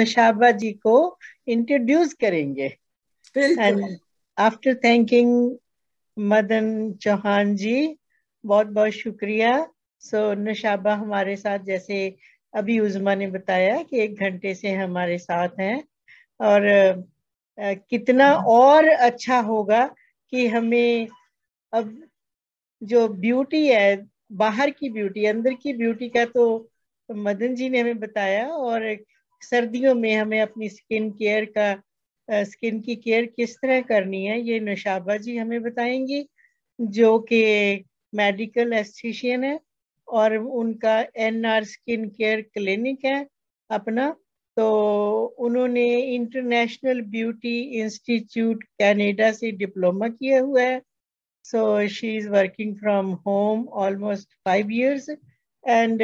नशाबा जी को इंट्रोड्यूस करेंगे। And after thanking Madan Chauhan ji, बहुत बहुत शुक्रिया। सो नशाबा हमारे साथ, जैसे अभी उज़मा ने बताया कि 1 घंटे से हमारे साथ हैं, और कितना और अच्छा होगा कि हमें अब जो ब्यूटी है, बाहर की ब्यूटी, अंदर की ब्यूटी का तो मदन जी ने हमें बताया, और सर्दियों में हमें अपनी स्किन की केयर किस तरह करनी है, ये नशाबा जी हमें बताएंगी, जो कि मेडिकल एस्थेटिशियन है, और उनका NR स्किन केयर क्लिनिक है अपना। तो उन्होंने इंटरनेशनल ब्यूटी इंस्टीट्यूट कनाडा से डिप्लोमा किया हुआ है। So she is working from home almost 5 years, and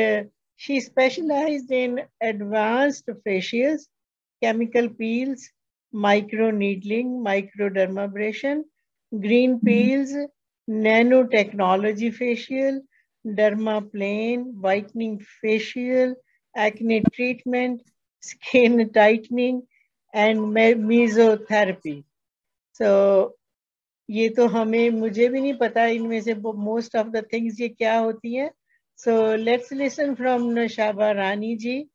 she specialized in advanced facials, chemical peels, micro needling, microdermabrasion, green peels, nanotechnology facial, dermaplane, whitening facial, acne treatment, skin tightening, and mesotherapy. So ये तो मुझे भी नहीं पता इनमें से most of the things ये क्या होती हैं। सो लेट्स लिसन फ्रॉम नशाबा रानी जी।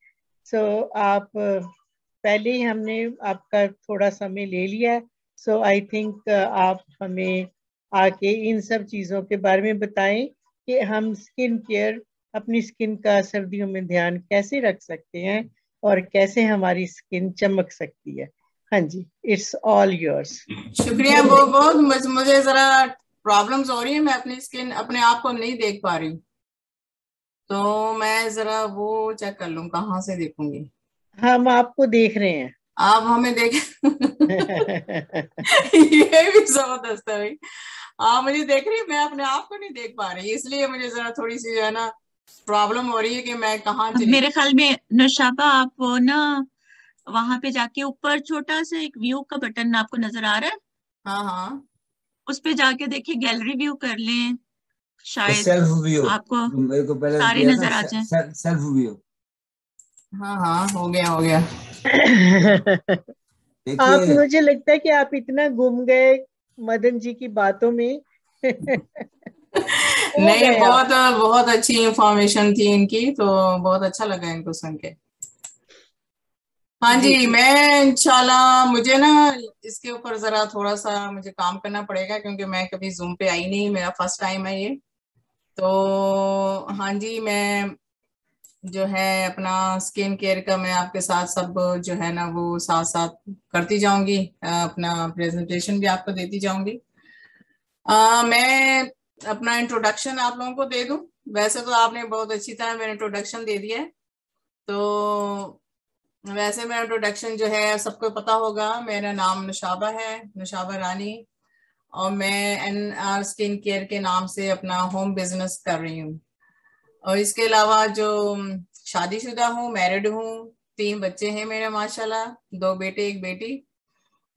सो आप पहले ही हमने आपका थोड़ा समय ले लिया, सो आई थिंक आप हमें आके इन सब चीज़ों के बारे में बताएं कि हम स्किन केयर, अपनी स्किन का सर्दियों में ध्यान कैसे रख सकते हैं और कैसे हमारी स्किन चमक सकती है। हाँ जी, इट्स ऑल योर्स। शुक्रिया बहुत बहुत। मुझे जरा प्रॉब्लम्स हो रही है, मैं अपनी स्किन अपने आप को नहीं देख पा रही, तो मैं जरा वो चेक कर लूं, कहाँ से देखूंगी। हम आपको देख रहे हैं। आप हमें देख ये भी जबरदस्त है भाई, आप मुझे देख रही है, मैं अपने आप को नहीं देख पा रही, इसलिए मुझे जरा थोड़ी सी जो है ना प्रॉब्लम हो रही है कि मैं कहाँ चली। मेरे ख्याल में नशाबा, आप ना वहां पे जाके ऊपर छोटा सा एक व्यू का बटन आपको नजर आ रहा है? हाँ हाँ, उस पे जाके देखिए, गैलरी व्यू कर लें, शायद सेल्फ व्यू आपको मेरे को पहले सारे दिया नजर आ था, जाए। Self view. हाँ हाँ, हो गया हो गया। आप, मुझे लगता है कि आप इतना गुम गए मदन जी की बातों में। नहीं, बहुत बहुत अच्छी इंफॉर्मेशन थी इनकी, तो बहुत अच्छा लगा इनको सुन के। हाँ जी, मैं इंशाल्लाह, मुझे ना इसके ऊपर जरा थोड़ा सा मुझे काम करना पड़ेगा, क्योंकि मैं कभी जूम पे आई नहीं, मेरा फर्स्ट टाइम है ये। तो हाँ जी, मैं जो है अपना स्किन केयर का मैं आपके साथ सब जो है ना वो साथ साथ करती जाऊंगी, अपना प्रेजेंटेशन भी आपको देती जाऊंगी। मैं अपना इंट्रोडक्शन आप लोगों को दे दूं। वैसे तो आपने बहुत अच्छी तरह मेरा इंट्रोडक्शन दे दिया है, तो वैसे मेरा इंट्रोडक्शन जो है सबको पता होगा। मेरा नाम नशाबा है, नशाबा रानी, और मैं NR स्किन केयर के नाम से अपना होम बिजनेस कर रही हूँ। और इसके अलावा जो शादीशुदा हूँ, मैरिड हूँ, 3 बच्चे हैं मेरे माशाल्लाह, 2 बेटे 1 बेटी।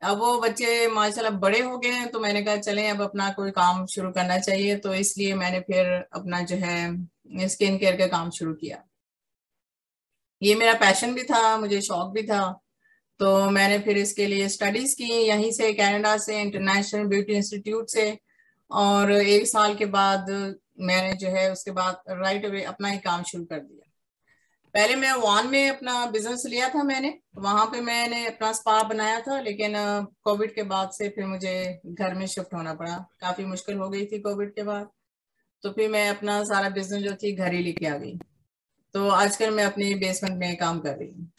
अब वो बच्चे माशाल्लाह बड़े हो गए हैं, तो मैंने कहा चलें अब अपना कोई काम शुरू करना चाहिए, तो इसलिए मैंने फिर अपना जो है स्किन केयर का काम शुरू किया। ये मेरा पैशन भी था, मुझे शौक भी था, तो मैंने फिर इसके लिए स्टडीज की यहीं से, कनाडा से, इंटरनेशनल ब्यूटी इंस्टीट्यूट से। और 1 साल के बाद मैंने जो है उसके बाद राइट अवे अपना ही काम शुरू कर दिया। पहले मैं वान में अपना बिजनेस लिया था मैंने, वहां पे मैंने अपना स्पा बनाया था, लेकिन कोविड के बाद से फिर मुझे घर में शिफ्ट होना पड़ा, काफी मुश्किल हो गई थी कोविड के बाद, तो फिर मैं अपना सारा बिजनेस जो थी घर ही लेके आ गई। तो आजकल मैं अपनी बेसमेंट में काम कर रही हूँ।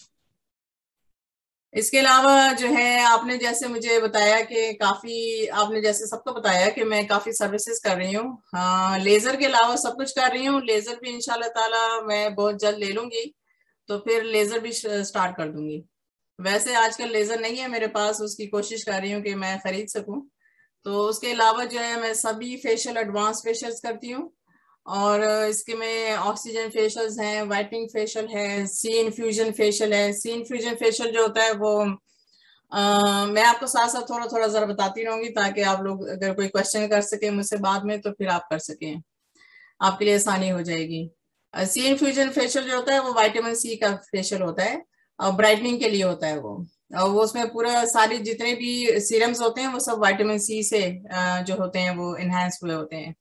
इसके अलावा जो है आपने जैसे मुझे बताया कि काफी, आपने जैसे सबको बताया कि मैं काफी सर्विसेज कर रही हूँ। हाँ, लेजर के अलावा सब कुछ कर रही हूँ। लेजर भी इंशाल्लाह ताला मैं बहुत जल्द ले लूंगी, तो फिर लेजर भी स्टार्ट कर दूंगी। वैसे आजकल लेजर नहीं है मेरे पास, उसकी कोशिश कर रही हूँ कि मैं खरीद सकूं। तो उसके अलावा जो है मैं सभी फेशियल, एडवांस फेशियल्स करती हूँ, और इसके में ऑक्सीजन फेशियल्स हैं, वाइटनिंग फेशियल है, सी इन्फ्यूजन फेशियल है। सी इन्फ्यूजन फेशियल जो होता है वो मैं आपको साथ साथ थोड़ा थोड़ा जरा बताती रहूंगी, ताकि आप लोग अगर कोई क्वेश्चन कर सके मुझसे बाद में, तो फिर आप कर सकें, आपके लिए आसानी हो जाएगी। सी इन्फ्यूजन फेशियल जो होता है वो विटामिन C का फेशियल होता है, ब्राइटनिंग के लिए होता है वो, और वो उसमें पूरा सारी जितने भी सीरम्स होते हैं वो सब विटामिन सी से जो होते हैं वो इनहेंस हुए होते हैं।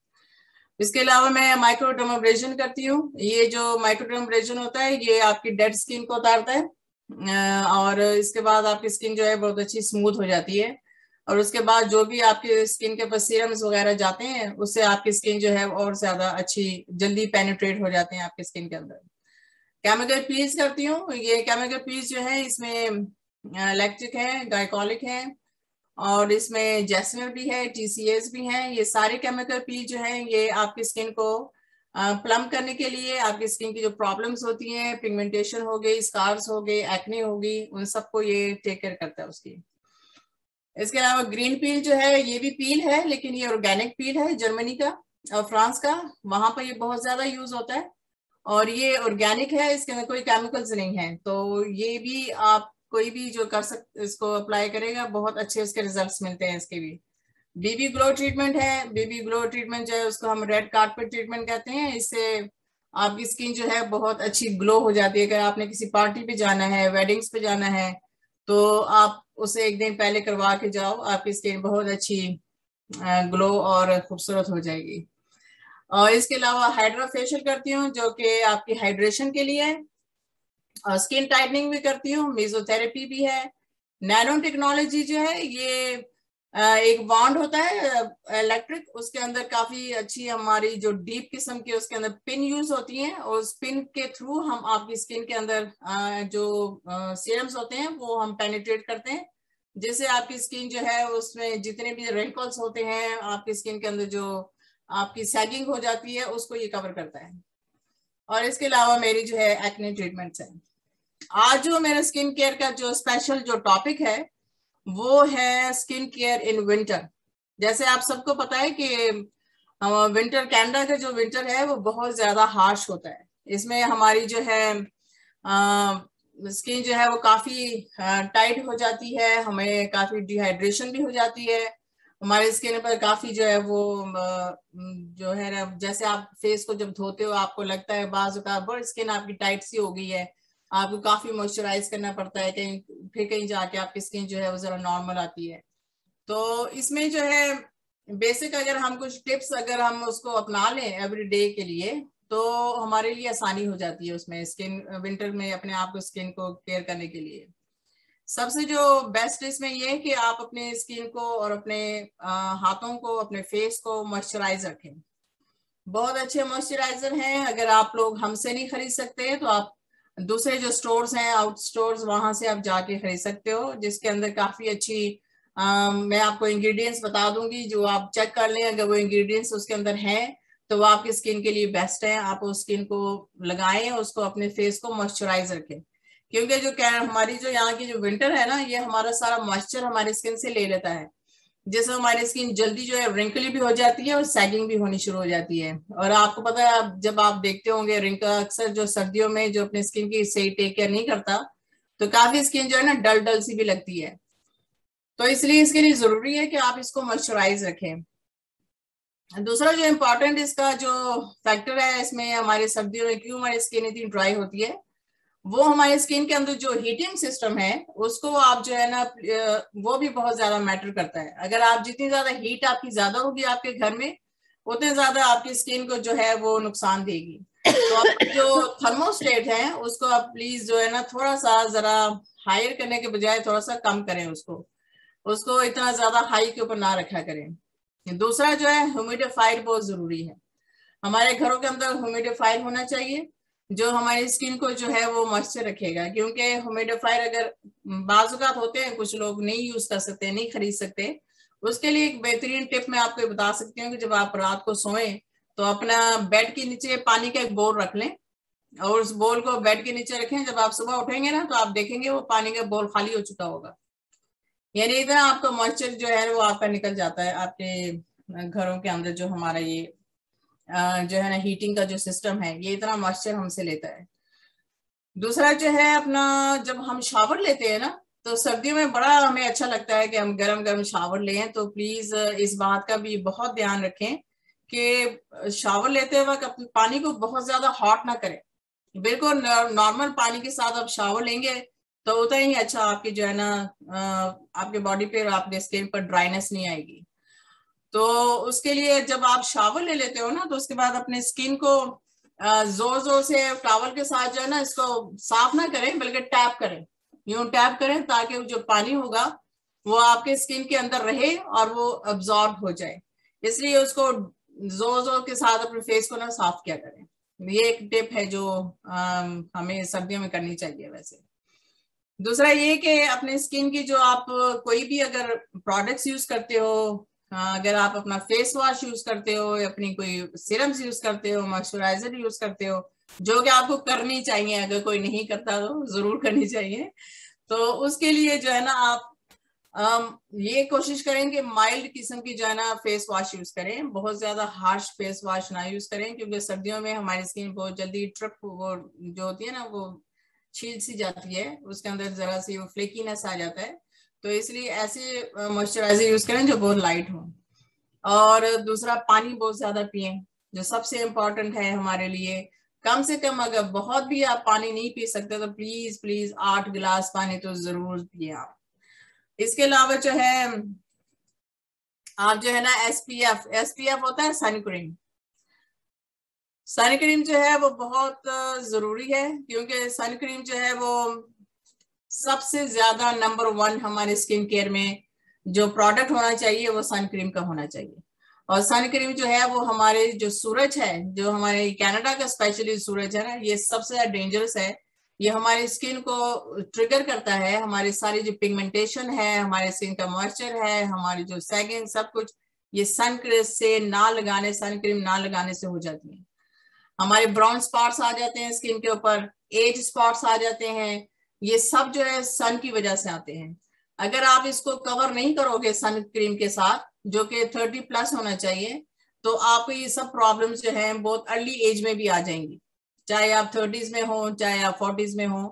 इसके अलावा मैं माइक्रोडर्माब्रेशन करती हूँ। ये जो माइक्रोडर्माब्रेशन होता है ये आपकी डेड स्किन को उतारता है, और इसके बाद आपकी स्किन जो है बहुत अच्छी स्मूथ हो जाती है, और उसके बाद जो भी आपके स्किन के ऊपर सीरम्स वगैरह जाते हैं उससे आपकी स्किन जो है और ज्यादा अच्छी जल्दी पेनिट्रेट हो जाते हैं आपकी स्किन के अंदर। केमिकल पील्स करती हूँ। ये केमिकल पील्स जो है इसमें लैक्टिक है, गाइकोलिक है, और इसमें जैस्मिन भी है, TCS भी है। ये सारे केमिकल पील जो है ये आपकी स्किन को प्लम करने के लिए, आपकी स्किन की जो प्रॉब्लम्स होती हैं, पिगमेंटेशन हो गई, स्कार्स हो गए, एक्ने हो गई, उन सबको ये टेक केयर करता है उसकी। इसके अलावा ग्रीन पील जो है ये भी पील है, लेकिन ये ऑर्गेनिक पील है, जर्मनी का और फ्रांस का, वहां पर ये बहुत ज्यादा यूज होता है, और ये ऑर्गेनिक है, इसके अंदर कोई केमिकल्स नहीं है। तो ये भी आप कोई भी जो कर सकते इसको अप्लाई करेगा बहुत अच्छे उसके रिजल्ट्स मिलते हैं इसके भी। बीबी ग्लो ट्रीटमेंट है। बीबी ग्लो ट्रीटमेंट जो है उसको हम रेड कार्पेट ट्रीटमेंट कहते हैं। इससे आपकी स्किन जो है बहुत अच्छी ग्लो हो जाती है। अगर आपने किसी पार्टी पे जाना है, वेडिंग्स पे जाना है, तो आप उसे एक दिन पहले करवा के जाओ, आपकी स्किन बहुत अच्छी ग्लो और खूबसूरत हो जाएगी। और इसके अलावा हाइड्रा फेशियल करती हूँ जो कि आपकी हाइड्रेशन के लिए है, और स्किन टाइटनिंग भी करती हूँ, मेसोथेरेपी भी है। नैनो टेक्नोलॉजी जो है ये एक बॉन्ड होता है इलेक्ट्रिक, उसके अंदर काफी अच्छी हमारी जो डीप किस्म की उसके अंदर पिन यूज होती हैं, और उस पिन के थ्रू हम आपकी स्किन के अंदर जो सीरम्स होते हैं वो हम पेनिट्रेट करते हैं, जिससे आपकी स्किन जो है उसमें जितने भी रिंकल्स होते हैं, आपकी स्किन के अंदर जो आपकी सैगिंग हो जाती है उसको ये कवर करता है। और इसके अलावा मेरी जो है एक्ने ट्रीटमेंट्स है। आज जो मेरा स्किन केयर का जो स्पेशल जो टॉपिक है वो है स्किन केयर इन विंटर। जैसे आप सबको पता है कि विंटर, कनाडा का जो विंटर है वो बहुत ज्यादा हार्श होता है। इसमें हमारी जो है स्किन जो है वो काफी टाइट हो जाती है, हमें काफी डिहाइड्रेशन भी हो जाती है, हमारे स्किन पर काफी जो है वो जो है ना, जैसे आप फेस को जब धोते हो आपको लगता है बाजू का बड़ स्किन आपकी टाइट सी हो गई है, आपको काफी मॉइस्चराइज करना पड़ता है, कहीं जाके आपकी स्किन जो है वो जरा नॉर्मल आती है। तो इसमें जो है बेसिक अगर हम कुछ टिप्स अगर हम उसको अपना लें एवरी डे के लिए तो हमारे लिए आसानी हो जाती है उसमें स्किन विंटर में अपने आप को स्किन को केयर करने के लिए। सबसे जो बेस्ट इसमें ये है कि आप अपने स्किन को और अपने हाथों को, अपने फेस को मॉइस्चराइज रखें। बहुत अच्छे मॉइस्चराइजर हैं, अगर आप लोग हमसे नहीं खरीद सकते तो आप दूसरे जो स्टोर्स हैं, आउट स्टोर्स, वहां से आप जाके खरीद सकते हो, जिसके अंदर काफी अच्छी मैं आपको इंग्रेडिएंट्स बता दूंगी, जो आप चेक कर लें, अगर वो इंग्रेडिएंट्स उसके अंदर हैं तो वो आपकी स्किन के लिए बेस्ट है। आप उस स्किन को लगाएं, उसको अपने फेस को मॉइस्चराइज रखें, क्योंकि जो हमारी जो यहाँ की जो विंटर है ना, ये हमारा सारा मॉइस्चर हमारी स्किन से ले लेता है, जिससे हमारी स्किन जल्दी जो है रिंकली भी हो जाती है और सैगिंग भी होनी शुरू हो जाती है। और आपको पता है, जब आप देखते होंगे रिंकल अक्सर जो सर्दियों में जो अपनी स्किन की सही टेक केयर नहीं करता तो काफी स्किन जो है ना डल डल सी भी लगती है। तो इसलिए इसके लिए जरूरी है कि आप इसको मॉइस्चराइज रखें। दूसरा जो इम्पोर्टेंट इसका जो फैक्टर है इसमें, हमारे सर्दियों में क्यों हमारी स्किन इतनी ड्राई होती है, वो हमारे स्किन के अंदर जो हीटिंग सिस्टम है उसको आप जो है ना वो भी बहुत ज्यादा मैटर करता है। अगर आप जितनी ज्यादा हीट आपकी ज्यादा होगी आपके घर में, उतने ज्यादा आपकी स्किन को जो है वो नुकसान देगी। तो आप जो थर्मोस्टेट है उसको आप प्लीज जो है ना थोड़ा सा जरा हायर करने के बजाय थोड़ा सा कम करें, उसको इतना ज्यादा हाई के ऊपर ना रखा करें। दूसरा जो है ह्यूमिडिफायर बहुत जरूरी है। हमारे घरों के अंदर ह्यूमिडिफायर होना चाहिए जो हमारी स्किन को जो है वो मॉइस्चर रखेगा, क्योंकि ह्यूमिडिफायर अगर बाजुकात होते हैं कुछ लोग नहीं यूज कर सकते, नहीं खरीद सकते, उसके लिए एक बेहतरीन टिप मैं आपको बता सकती हूँ कि जब आप रात को सोएं तो अपना बेड के नीचे पानी का एक बोल रख लें और उस बोल को बेड के नीचे रखें। जब आप सुबह उठेंगे ना तो आप देखेंगे वो पानी का बोल खाली हो चुका होगा, यानी इतना आपका मॉइस्चर जो है वो आपका निकल जाता है आपके घरों के अंदर। जो हमारा ये जो है ना हीटिंग का जो सिस्टम है ये इतना मॉइस्चर हमसे लेता है। दूसरा जो है अपना, जब हम शावर लेते हैं ना तो सर्दियों में बड़ा हमें अच्छा लगता है कि हम गरम गरम शावर लें, तो प्लीज इस बात का भी बहुत ध्यान रखें कि शावर लेते वक्त पानी को बहुत ज्यादा हॉट ना करें। बिल्कुल नॉर्मल पानी के साथ आप शावर लेंगे तो उतना ही अच्छा आपकी जो है ना आपके बॉडी पे और आपके स्किन पर ड्राइनेस नहीं आएगी। तो उसके लिए जब आप शावर ले लेते हो ना, तो उसके बाद अपने स्किन को जोर जोर से टॉवल के साथ जो है ना इसको साफ ना करें, बल्कि टैप करें, यूं टैप करें ताकि जो पानी होगा वो आपके स्किन के अंदर रहे और वो अब्सॉर्ब हो जाए। इसलिए उसको जोर जोर के साथ अपने फेस को ना साफ किया करें। ये एक टिप है जो हमें सर्दियों में करनी चाहिए। वैसे दूसरा ये कि अपने स्किन की जो आप कोई भी अगर प्रोडक्ट्स यूज करते हो, अगर आप अपना फेस वॉश यूज करते हो, अपनी कोई सीरम्स यूज करते हो, मॉइस्चराइजर यूज करते हो, जो कि आपको करनी चाहिए, अगर कोई नहीं करता तो जरूर करनी चाहिए। तो उसके लिए जो है ना आप ये कोशिश करें कि माइल्ड किस्म की जो है ना फेस वॉश यूज करें, बहुत ज्यादा हार्श फेस वॉश ना यूज करें, क्योंकि सर्दियों में हमारी स्किन बहुत जल्दी ट्रिप वो जो होती है ना वो छील सी जाती है, उसके अंदर जरा सी वो फ्लेकीनेस आ जाता है। तो इसलिए ऐसे मॉइस्चराइजर यूज करें जो बहुत लाइट हो। और दूसरा पानी बहुत ज्यादा पिए, जो सबसे इम्पोर्टेंट है हमारे लिए। कम से कम अगर बहुत भी आप पानी नहीं पी सकते तो प्लीज प्लीज 8 गिलास पानी तो जरूर पिए आप। इसके अलावा जो है आप जो है ना एसपीएफ होता है सन क्रीम। सन क्रीम जो है वो बहुत जरूरी है, क्योंकि सन क्रीम जो है वो सबसे ज्यादा नंबर 1 हमारे स्किन केयर में जो प्रोडक्ट होना चाहिए वो सन क्रीम का होना चाहिए। और सन क्रीम जो है वो हमारे जो सूरज है, जो हमारे कनाडा का स्पेशली सूरज है ना, ये सबसे ज्यादा डेंजरस है। ये हमारी स्किन को ट्रिगर करता है, हमारी सारी जो पिगमेंटेशन है, हमारे स्किन का मॉइस्चर है, हमारी जो सैगिंग, सब कुछ ये सन क्रीम ना लगाने से हो जाती है। हमारे ब्राउन स्पॉट्स आ जाते हैं स्किन के ऊपर, एज स्पॉट्स आ जाते हैं, ये सब जो है सन की वजह से आते हैं। अगर आप इसको कवर नहीं करोगे सन क्रीम के साथ, जो कि 30+ होना चाहिए, तो आपको ये सब प्रॉब्लम्स जो है बहुत अर्ली एज में भी आ जाएंगी, चाहे आप 30s में हो चाहे आप 40s में हो।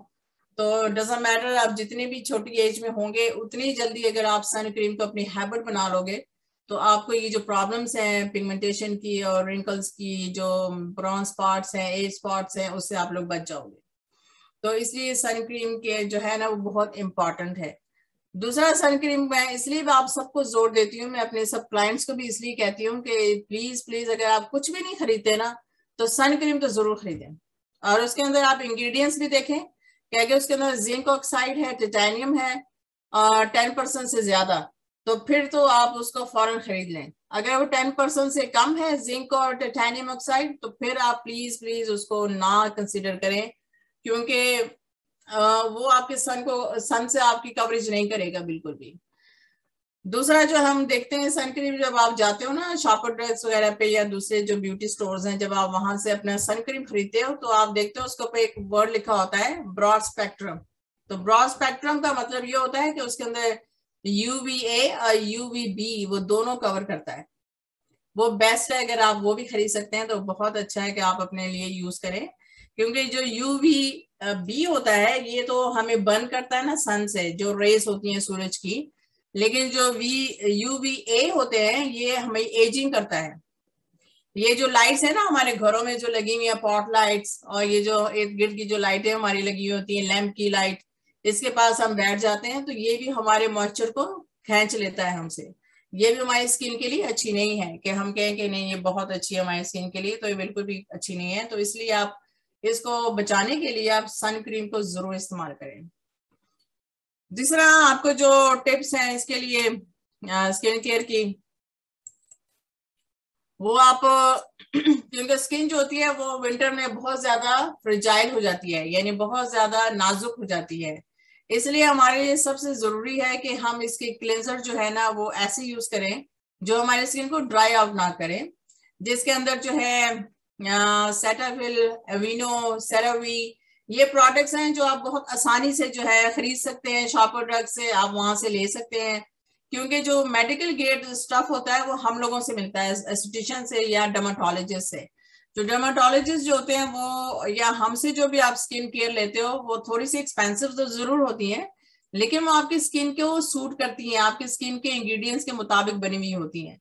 तो डजंट मैटर, आप जितनी भी छोटी एज में होंगे उतनी जल्दी अगर आप सन क्रीम को अपनी हैबिट बना लोगे तो आपको ये जो प्रॉब्लम्स हैं पिगमेंटेशन की और रिंकल्स की, जो ब्राउन स्पॉट्स हैं, एज स्पॉट्स हैं, उससे आप लोग बच जाओगे। तो इसलिए सन क्रीम के जो है ना वो बहुत इंपॉर्टेंट है। दूसरा सन क्रीम मैं इसलिए आप सबको जोर देती हूँ, मैं अपने सब क्लाइंट्स को भी इसलिए कहती हूँ कि प्लीज प्लीज अगर आप कुछ भी नहीं खरीदते ना तो सन क्रीम तो जरूर खरीदें। और उसके अंदर आप इंग्रेडिएंट्स भी देखें कि अगर उसके अंदर जिंक ऑक्साइड है, टाइटेनियम है और 10% से ज्यादा, तो फिर तो आप उसको फौरन खरीद लें। अगर वो 10% से कम है जिंक और टाइटेनियम ऑक्साइड, तो फिर आप प्लीज प्लीज उसको ना कंसिडर करें, क्योंकि वो आपके सन से आपकी कवरेज नहीं करेगा बिल्कुल भी। दूसरा जो हम देखते हैं सन क्रीम, जब आप जाते हो ना शॉपर ड्रग्स वगैरह पे या दूसरे जो ब्यूटी स्टोर्स हैं, जब आप वहां से अपना सन क्रीम खरीदते हो तो आप देखते हो उसके ऊपर एक वर्ड लिखा होता है ब्रॉड स्पेक्ट्रम। तो ब्रॉड स्पेक्ट्रम का मतलब ये होता है कि उसके अंदर UVA और UVB वो दोनों कवर करता है। वो बेस्ट है, अगर आप वो भी खरीद सकते हैं तो बहुत अच्छा है कि आप अपने लिए यूज करें, क्योंकि जो UVB होता है ये तो हमें बर्न करता है ना सन से, जो रेस होती हैं सूरज की, लेकिन जो UVA होते हैं ये हमें एजिंग करता है। ये जो लाइट्स है ना हमारे घरों में जो लगी हुई है, पॉट लाइट्स, और ये जो इर्द गिर्द की जो लाइटें हमारी लगी हुई होती है, लैंप की लाइट, इसके पास हम बैठ जाते हैं तो ये भी हमारे मॉइस्चर को खींच लेता है हमसे। ये भी हमारी स्किन के लिए अच्छी नहीं है कि हम कहें कि नहीं ये बहुत अच्छी है हमारी स्किन के लिए, तो ये बिल्कुल भी अच्छी नहीं है। तो इसलिए आप इसको बचाने के लिए आप सन क्रीम को जरूर इस्तेमाल करें। दूसरा आपको जो टिप्स हैं इसके लिए स्किन केयर की, वो आप क्योंकि स्किन जो होती है वो विंटर में बहुत ज्यादा फ्रेजाइल हो जाती है, यानी बहुत ज्यादा नाजुक हो जाती है। इसलिए हमारे लिए सबसे जरूरी है कि हम इसके क्लेंजर जो है ना वो ऐसे यूज करें जो हमारे स्किन को ड्राई आउट ना करें, जिसके अंदर जो है सेटाफिल, एविनो, सेरावी, ये प्रोडक्ट्स हैं जो आप बहुत आसानी से जो है खरीद सकते हैं शॉपर ड्रग से, आप वहां से ले सकते हैं, क्योंकि जो मेडिकल ग्रेड स्टफ होता है वो हम लोगों से मिलता है, एस्थेटिशियन से या डर्माटोलॉजिस्ट से। जो डर्माटोलॉजिस्ट जो होते हैं वो या हमसे जो भी आप स्किन केयर लेते हो वो थोड़ी सी एक्सपेंसिव तो जरूर होती है, लेकिन वो आपकी स्किन को सूट करती हैं, आपकी स्किन के इंग्रेडिएंट्स के मुताबिक बनी हुई होती हैं।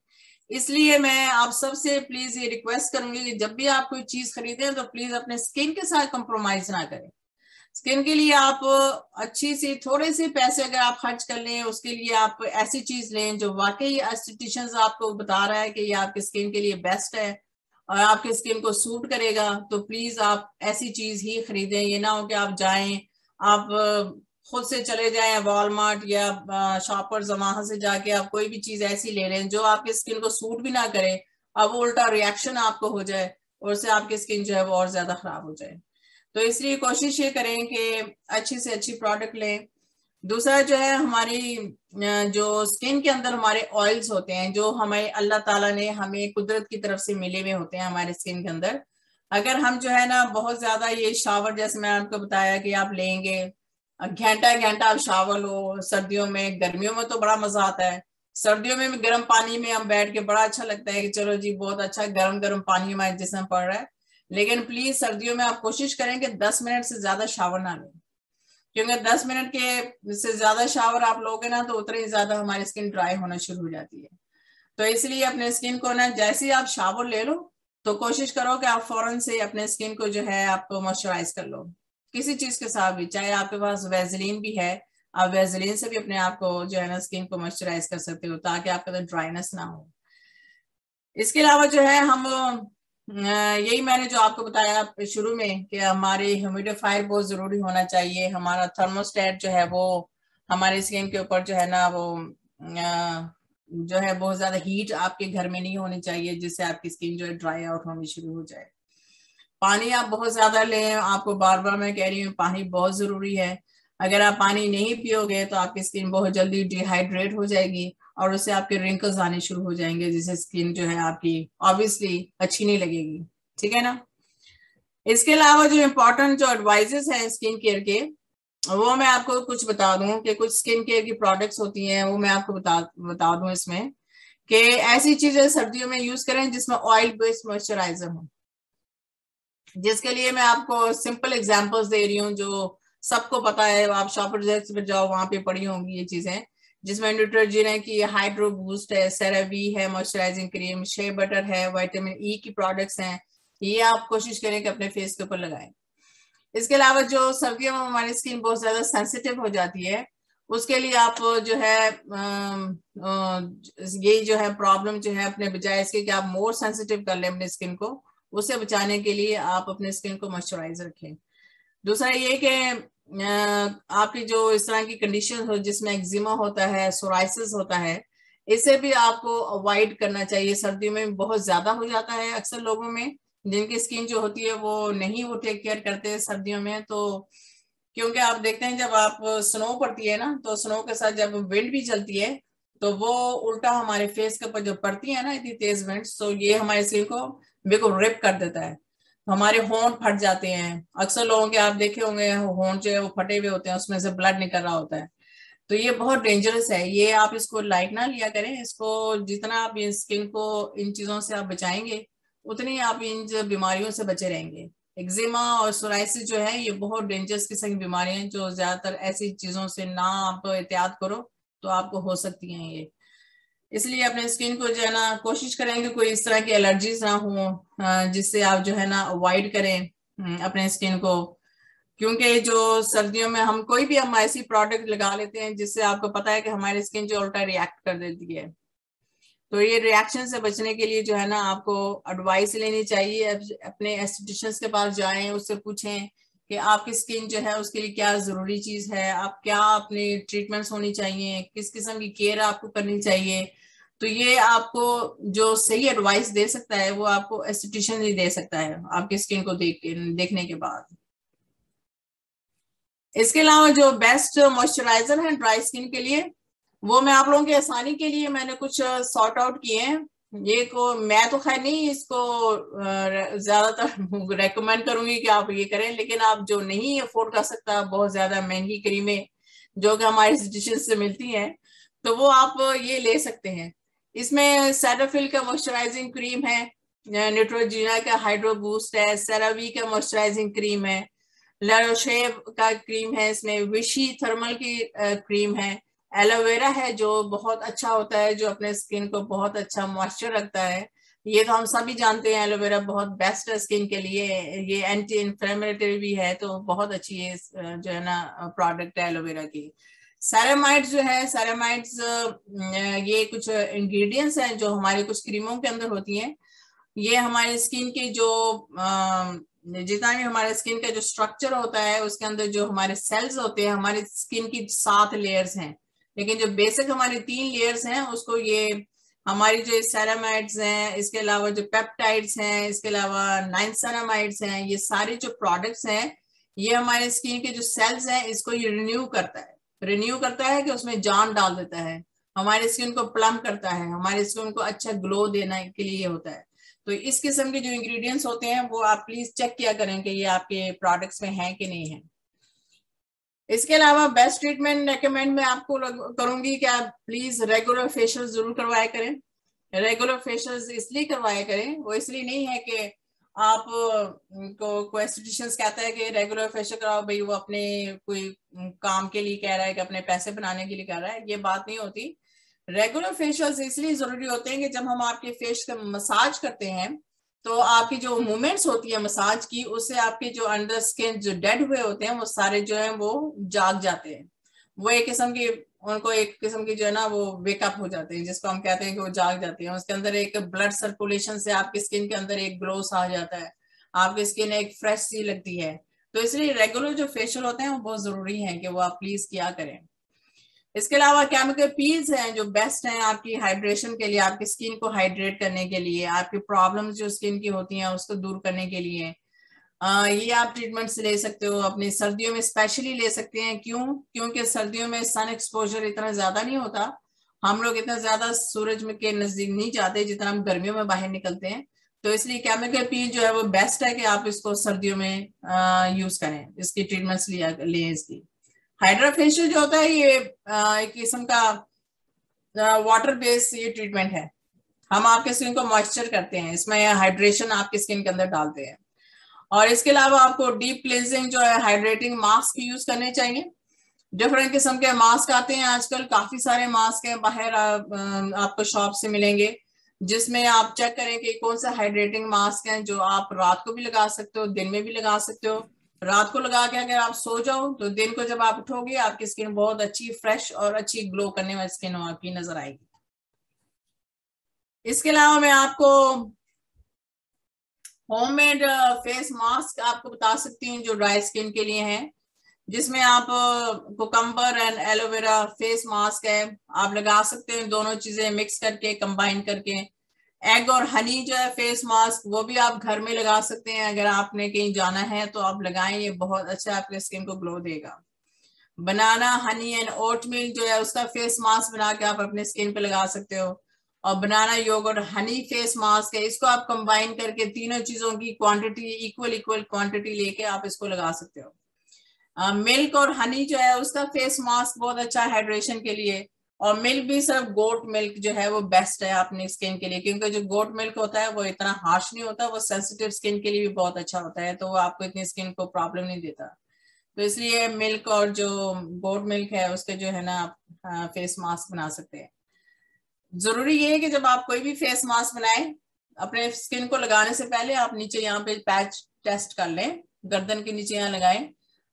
इसलिए मैं आप सबसे प्लीज ये रिक्वेस्ट करूंगी कि जब भी आप कोई चीज खरीदें तो प्लीज अपने स्किन के साथ कॉम्प्रोमाइज ना करें। स्किन के लिए आप अच्छी सी थोड़े से पैसे अगर आप खर्च कर लें, उसके लिए आप ऐसी चीज लें जो वाकई एस्थेटिशियंस आपको बता रहा है कि ये आपकी स्किन के लिए बेस्ट है और आपकी स्किन को सूट करेगा, तो प्लीज आप ऐसी चीज ही खरीदें। ये ना हो कि आप जाएं, आप खुद से चले जाएं वॉलमार्ट या शॉपर्स, वहां से जाके आप कोई भी चीज ऐसी ले लें जो आपकी स्किन को सूट भी ना करे, अब उल्टा रिएक्शन आपको हो जाए और उससे आपकी स्किन जो है वो और ज्यादा खराब हो जाए। तो इसलिए कोशिश ये करें कि अच्छी से अच्छी प्रोडक्ट लें। दूसरा जो है, हमारी जो स्किन के अंदर हमारे ऑयल्स होते हैं जो हमें अल्लाह ताला ने हमें कुदरत की तरफ से मिले हुए होते हैं हमारे स्किन के अंदर, अगर हम जो है ना बहुत ज्यादा ये शावर, जैसे मैं आपको बताया कि आप लेंगे घंटा घंटा आप शावर लो, सर्दियों में, गर्मियों में तो बड़ा मजा आता है, सर्दियों में भी गर्म पानी में हम बैठ के बड़ा अच्छा लगता है कि चलो जी बहुत अच्छा गर्म गर्म पानी हमारे जिस्म पड़ रहा है, लेकिन प्लीज सर्दियों में आप कोशिश करें कि 10 मिनट से ज्यादा शावर ना लें, क्योंकि 10 मिनट के से ज्यादा शावर आप लोगे ना तो उतनी ज्यादा हमारी स्किन ड्राई होना शुरू हो जाती है। तो इसलिए अपने स्किन को ना जैसे ही आप शावर ले लो तो कोशिश करो कि आप फौरन से अपने स्किन को जो है आपको मॉइस्चराइज कर लो किसी चीज के साथ भी, चाहे आपके पास वेजलीन भी है, आप वेजलीन से भी अपने आप को जो है ना स्किन को मॉइस्चराइज कर सकते हो ताकि आपका ड्राइनेस ना हो। इसके अलावा जो है हम यही मैंने जो आपको बताया शुरू में कि हमारे ह्यूमिडिफायर बहुत जरूरी होना चाहिए, हमारा थर्मोस्टेट जो है वो हमारे स्किन के ऊपर जो है ना वो जो है बहुत ज्यादा हीट आपके घर में नहीं होनी चाहिए जिससे आपकी स्किन जो है ड्राई आउट होनी शुरू हो जाए। पानी आप बहुत ज्यादा लें, आपको बार बार मैं कह रही हूँ पानी बहुत जरूरी है, अगर आप पानी नहीं पियोगे तो आपकी स्किन बहुत जल्दी डिहाइड्रेट हो जाएगी और उससे आपके रिंकल्स आने शुरू हो जाएंगे जिससे स्किन जो है आपकी ऑब्वियसली अच्छी नहीं लगेगी, ठीक है ना। इसके अलावा जो इम्पोर्टेंट जो एडवाइजेस हैं स्किन केयर के, वो मैं आपको कुछ बता दूं कि कुछ स्किन केयर की प्रोडक्ट्स होती हैं वो मैं आपको बता दूं इसमें कि ऐसी चीजें सर्दियों में यूज करें जिसमें ऑयल बेस्ड मॉइस्चराइजर हो, जिसके लिए मैं आपको सिंपल एग्जांपल्स दे रही हूँ जो सबको पता है, आप शॉपर पे जाओ वहां पे पड़ी होंगी ये चीजें, जिसमें न्यूट्रोजिन है की हाइड्रो बूस्ट है, सेरावी है मॉइस्चराइजिंग क्रीम, शे बटर है, विटामिन ई की प्रोडक्ट्स हैं, ये आप कोशिश करें कि अपने फेस के ऊपर लगाएं। इसके अलावा जो सर्दियों में हमारी स्किन बहुत ज्यादा सेंसिटिव हो जाती है उसके लिए आप जो है ये जो है प्रॉब्लम जो है अपने बजाय इसके कि आप मोर सेंसिटिव कर लें अपने स्किन को, उससे बचाने के लिए आप अपने स्किन को मॉइस्चराइज रखें। दूसरा ये कि आपकी जो इस तरह की कंडीशन हो जिसमें एक्जिमा होता है, सोराइसिस होता है, इसे भी आपको अवॉइड करना चाहिए, सर्दियों में बहुत ज्यादा हो जाता है अक्सर लोगों में जिनकी स्किन जो होती है वो नहीं वो टेक केयर करते सर्दियों में। तो क्योंकि आप देखते हैं जब आप स्नो पड़ती है ना तो स्नो के साथ जब विंड भी चलती है तो वो उल्टा हमारे फेस के ऊपर जब पड़ती है ना इतनी तेज विंड, तो ये हमारी स्किन को बिल्कुल रिप कर देता है, हमारे होंठ फट जाते हैं, अक्सर लोगों के आप देखे होंगे होंठ जो है वो फटे हुए होते हैं, उसमें से ब्लड निकल रहा होता है, तो ये बहुत डेंजरस है, ये आप इसको लाइट ना लिया करें, इसको जितना आप ये स्किन को इन चीजों से आप बचाएंगे उतनी आप इन बीमारियों से बचे रहेंगे। एक्जिमा और सोराइसिस जो है ये बहुत डेंजरस किस्म की बीमारियां हैं जो ज्यादातर ऐसी चीजों से ना आप एहतियात करो तो आपको हो सकती हैं ये, इसलिए अपने स्किन को जो है ना कोशिश करेंगे कोई इस तरह की एलर्जीज ना हो जिससे आप जो है ना अवॉइड करें अपने स्किन को, क्योंकि जो सर्दियों में हम कोई भी हम ऐसी प्रोडक्ट लगा लेते हैं जिससे आपको पता है कि हमारी स्किन जो उल्टा रिएक्ट कर देती है, तो ये रिएक्शन से बचने के लिए जो है ना आपको एडवाइस लेनी चाहिए, अपने एस्थेटिशियंस के पास जाएं, उससे पूछें कि आपकी स्किन जो है उसके लिए क्या जरूरी चीज है, आप क्या अपनी ट्रीटमेंट्स होनी चाहिए, किस किस्म की केयर आपको करनी चाहिए, तो ये आपको जो सही एडवाइस दे सकता है वो आपको एस्थेटिशियन ही दे सकता है आपकी स्किन को देखने के बाद। इसके अलावा जो बेस्ट मॉइस्चराइजर है ड्राई स्किन के लिए वो मैं आप लोगों की आसानी के लिए मैंने कुछ सॉर्ट आउट किए हैं, ये को मैं तो खैर नहीं इसको ज्यादातर रेकमेंड करूंगी कि आप ये करें, लेकिन आप जो नहीं अफोर्ड कर सकता बहुत ज्यादा महंगी क्रीमें जो कि हमारे इंस्टीट्यूशन से मिलती हैं तो वो आप ये ले सकते हैं। इसमें सेराफिल का मॉइस्चराइजिंग क्रीम है, न्यूट्रोजिना का हाइड्रो बूस्ट है, सेरावी का मॉइस्चराइजिंग क्रीम है, ला रोशे का क्रीम है, इसमें विशी थर्मल की क्रीम है, एलोवेरा है जो बहुत अच्छा होता है जो अपने स्किन को बहुत अच्छा मॉइस्चर रखता है, ये तो हम सभी जानते हैं एलोवेरा बहुत बेस्ट है स्किन के लिए, ये एंटी इन्फ्लेमेटरी भी है, तो बहुत अच्छी है जो है ना प्रोडक्ट है एलोवेरा की। सेरामाइड्स जो है, सेरामाइड्स ये कुछ इंग्रेडिएंट्स हैं जो हमारे कुछ क्रीमों के अंदर होती हैं। ये हमारे स्किन के जो जितना भी हमारे स्किन का जो स्ट्रक्चर होता है उसके अंदर जो हमारे सेल्स होते हैं, हमारी स्किन की 7 लेयर्स हैं, लेकिन जो बेसिक हमारी 3 लेयर्स हैं उसको ये हमारी जो सेरामाइड्स हैं, इसके अलावा जो पेप्टाइड्स हैं, इसके अलावा नाइनसेरामाइड्स हैं, ये सारे जो प्रोडक्ट्स हैं ये हमारे स्किन के जो सेल्स हैं इसको ये रिन्यू करता है कि उसमें जान डाल देता है, हमारे स्किन को प्लम करता है, हमारे स्किन को अच्छा ग्लो देने के लिए होता है। तो इस किस्म के जो इंग्रेडिएंट्स होते हैं वो आप प्लीज चेक किया करें कि ये आपके प्रोडक्ट्स में है कि नहीं है। इसके अलावा बेस्ट ट्रीटमेंट रेकमेंड मैं आपको करूंगी कि आप प्लीज रेगुलर फेशियल जरूर करवाया करें। रेगुलर फेशियल इसलिए करवाया करें, वो इसलिए नहीं है कि आप को कोई एस्थेटिशियंस कहता है कि रेगुलर फेशियल कराओ, भाई वो अपने कोई काम के लिए कह रहा है कि अपने पैसे बनाने के लिए कह रहा है, ये बात नहीं होती। रेगुलर फेशियल्स इसलिए जरूरी होते हैं कि जब हम आपके फेस का मसाज करते हैं तो आपकी जो मूवमेंट्स होती है मसाज की, उससे आपके जो अंडर स्किन जो डेड हुए होते हैं वो सारे जो है वो जाग जाते हैं, वो एक किस्म की उनको एक किस्म की जो है ना वो वेकअप हो जाते हैं, जिसको हम कहते हैं कि वो जाग जाते हैं। उसके अंदर एक ब्लड सर्कुलेशन से आपकी स्किन के अंदर एक ग्लो आ जाता है, आपकी स्किन एक फ्रेश सी लगती है। तो इसलिए रेगुलर जो फेशियल होते हैं वो बहुत जरूरी है कि वो आप प्लीज किया करें। इसके अलावा केमिकल पील्स हैं जो बेस्ट हैं आपकी हाइड्रेशन के लिए, आपकी स्किन को हाइड्रेट करने के लिए, आपकी प्रॉब्लम्स जो स्किन की होती हैं उसको दूर करने के लिए। ये आप ट्रीटमेंट्स ले सकते हो, अपनी सर्दियों में स्पेशली ले सकते हैं। क्योंकि सर्दियों में सन एक्सपोजर इतना ज्यादा नहीं होता, हम लोग इतना ज्यादा सूरज में के नजदीक नहीं जाते जितना हम गर्मियों में बाहर निकलते हैं। तो इसलिए केमिकल पील जो है वो बेस्ट है कि आप इसको सर्दियों में यूज करें, इसकी ट्रीटमेंट्स लें इसकी। हाइड्रा फेशियल जो होता है ये एक किस्म का वाटर बेस्ड ये ट्रीटमेंट है, हम आपके स्किन को मॉइस्चर करते हैं, इसमें हाइड्रेशन आपके स्किन के अंदर डालते हैं। और इसके अलावा आपको डीप क्लींजिंग जो है हाइड्रेटिंग मास्क यूज करने चाहिए। डिफरेंट किस्म के मास्क आते हैं आजकल, काफी सारे मास्क हैं बाहर आपको शॉप से मिलेंगे, जिसमें आप चेक करें कि कौन सा हाइड्रेटिंग मास्क है जो आप रात को भी लगा सकते हो, दिन में भी लगा सकते हो। रात को लगा के अगर आप सो जाओ तो दिन को जब आप उठोगे आपकी स्किन बहुत अच्छी फ्रेश और अच्छी ग्लो करने वाली स्किन आपकी नजर आएगी। इसके अलावा मैं आपको होममेड फेस मास्क आपको बता सकती हूँ जो ड्राई स्किन के लिए है, जिसमें आप cucumber and aloe vera face mask है, आप लगा सकते हैं, दोनों चीजें मिक्स करके कंबाइन करके। एग और हनी जो है फेस मास्क वो भी आप घर में लगा सकते हैं, अगर आपने कहीं जाना है तो आप लगाएं, ये बहुत अच्छा आपके स्किन को ग्लो देगा। बनाना हनी एंड ओट मिल्क जो है उसका फेस मास्क बना के आप अपने स्किन पे लगा सकते हो। और बनाना योगर्ट हनी फेस मास्क है, इसको आप कंबाइन करके तीनों चीजों की क्वांटिटी इक्वल क्वांटिटी लेके आप इसको लगा सकते हो। मिल्क और हनी जो है उसका फेस मास्क बहुत अच्छा है हाइड्रेशन के लिए। और मिल्क भी सिर्फ गोट मिल्क जो है वो बेस्ट है अपनी स्किन के लिए, क्योंकि जो गोट मिल्क होता है वो इतना हार्श नहीं होता, वो सेंसिटिव स्किन के लिए भी बहुत अच्छा होता है, तो वो आपको इतनी स्किन को प्रॉब्लम नहीं देता। तो इसलिए मिल्क और जो गोट मिल्क है उसके जो है ना आप फेस मास्क बना सकते हैं। जरूरी ये है कि जब आप कोई भी फेस मास्क बनाए, अपने स्किन को लगाने से पहले आप नीचे यहाँ पे पैच टेस्ट कर लें, गर्दन के नीचे यहाँ लगाएं।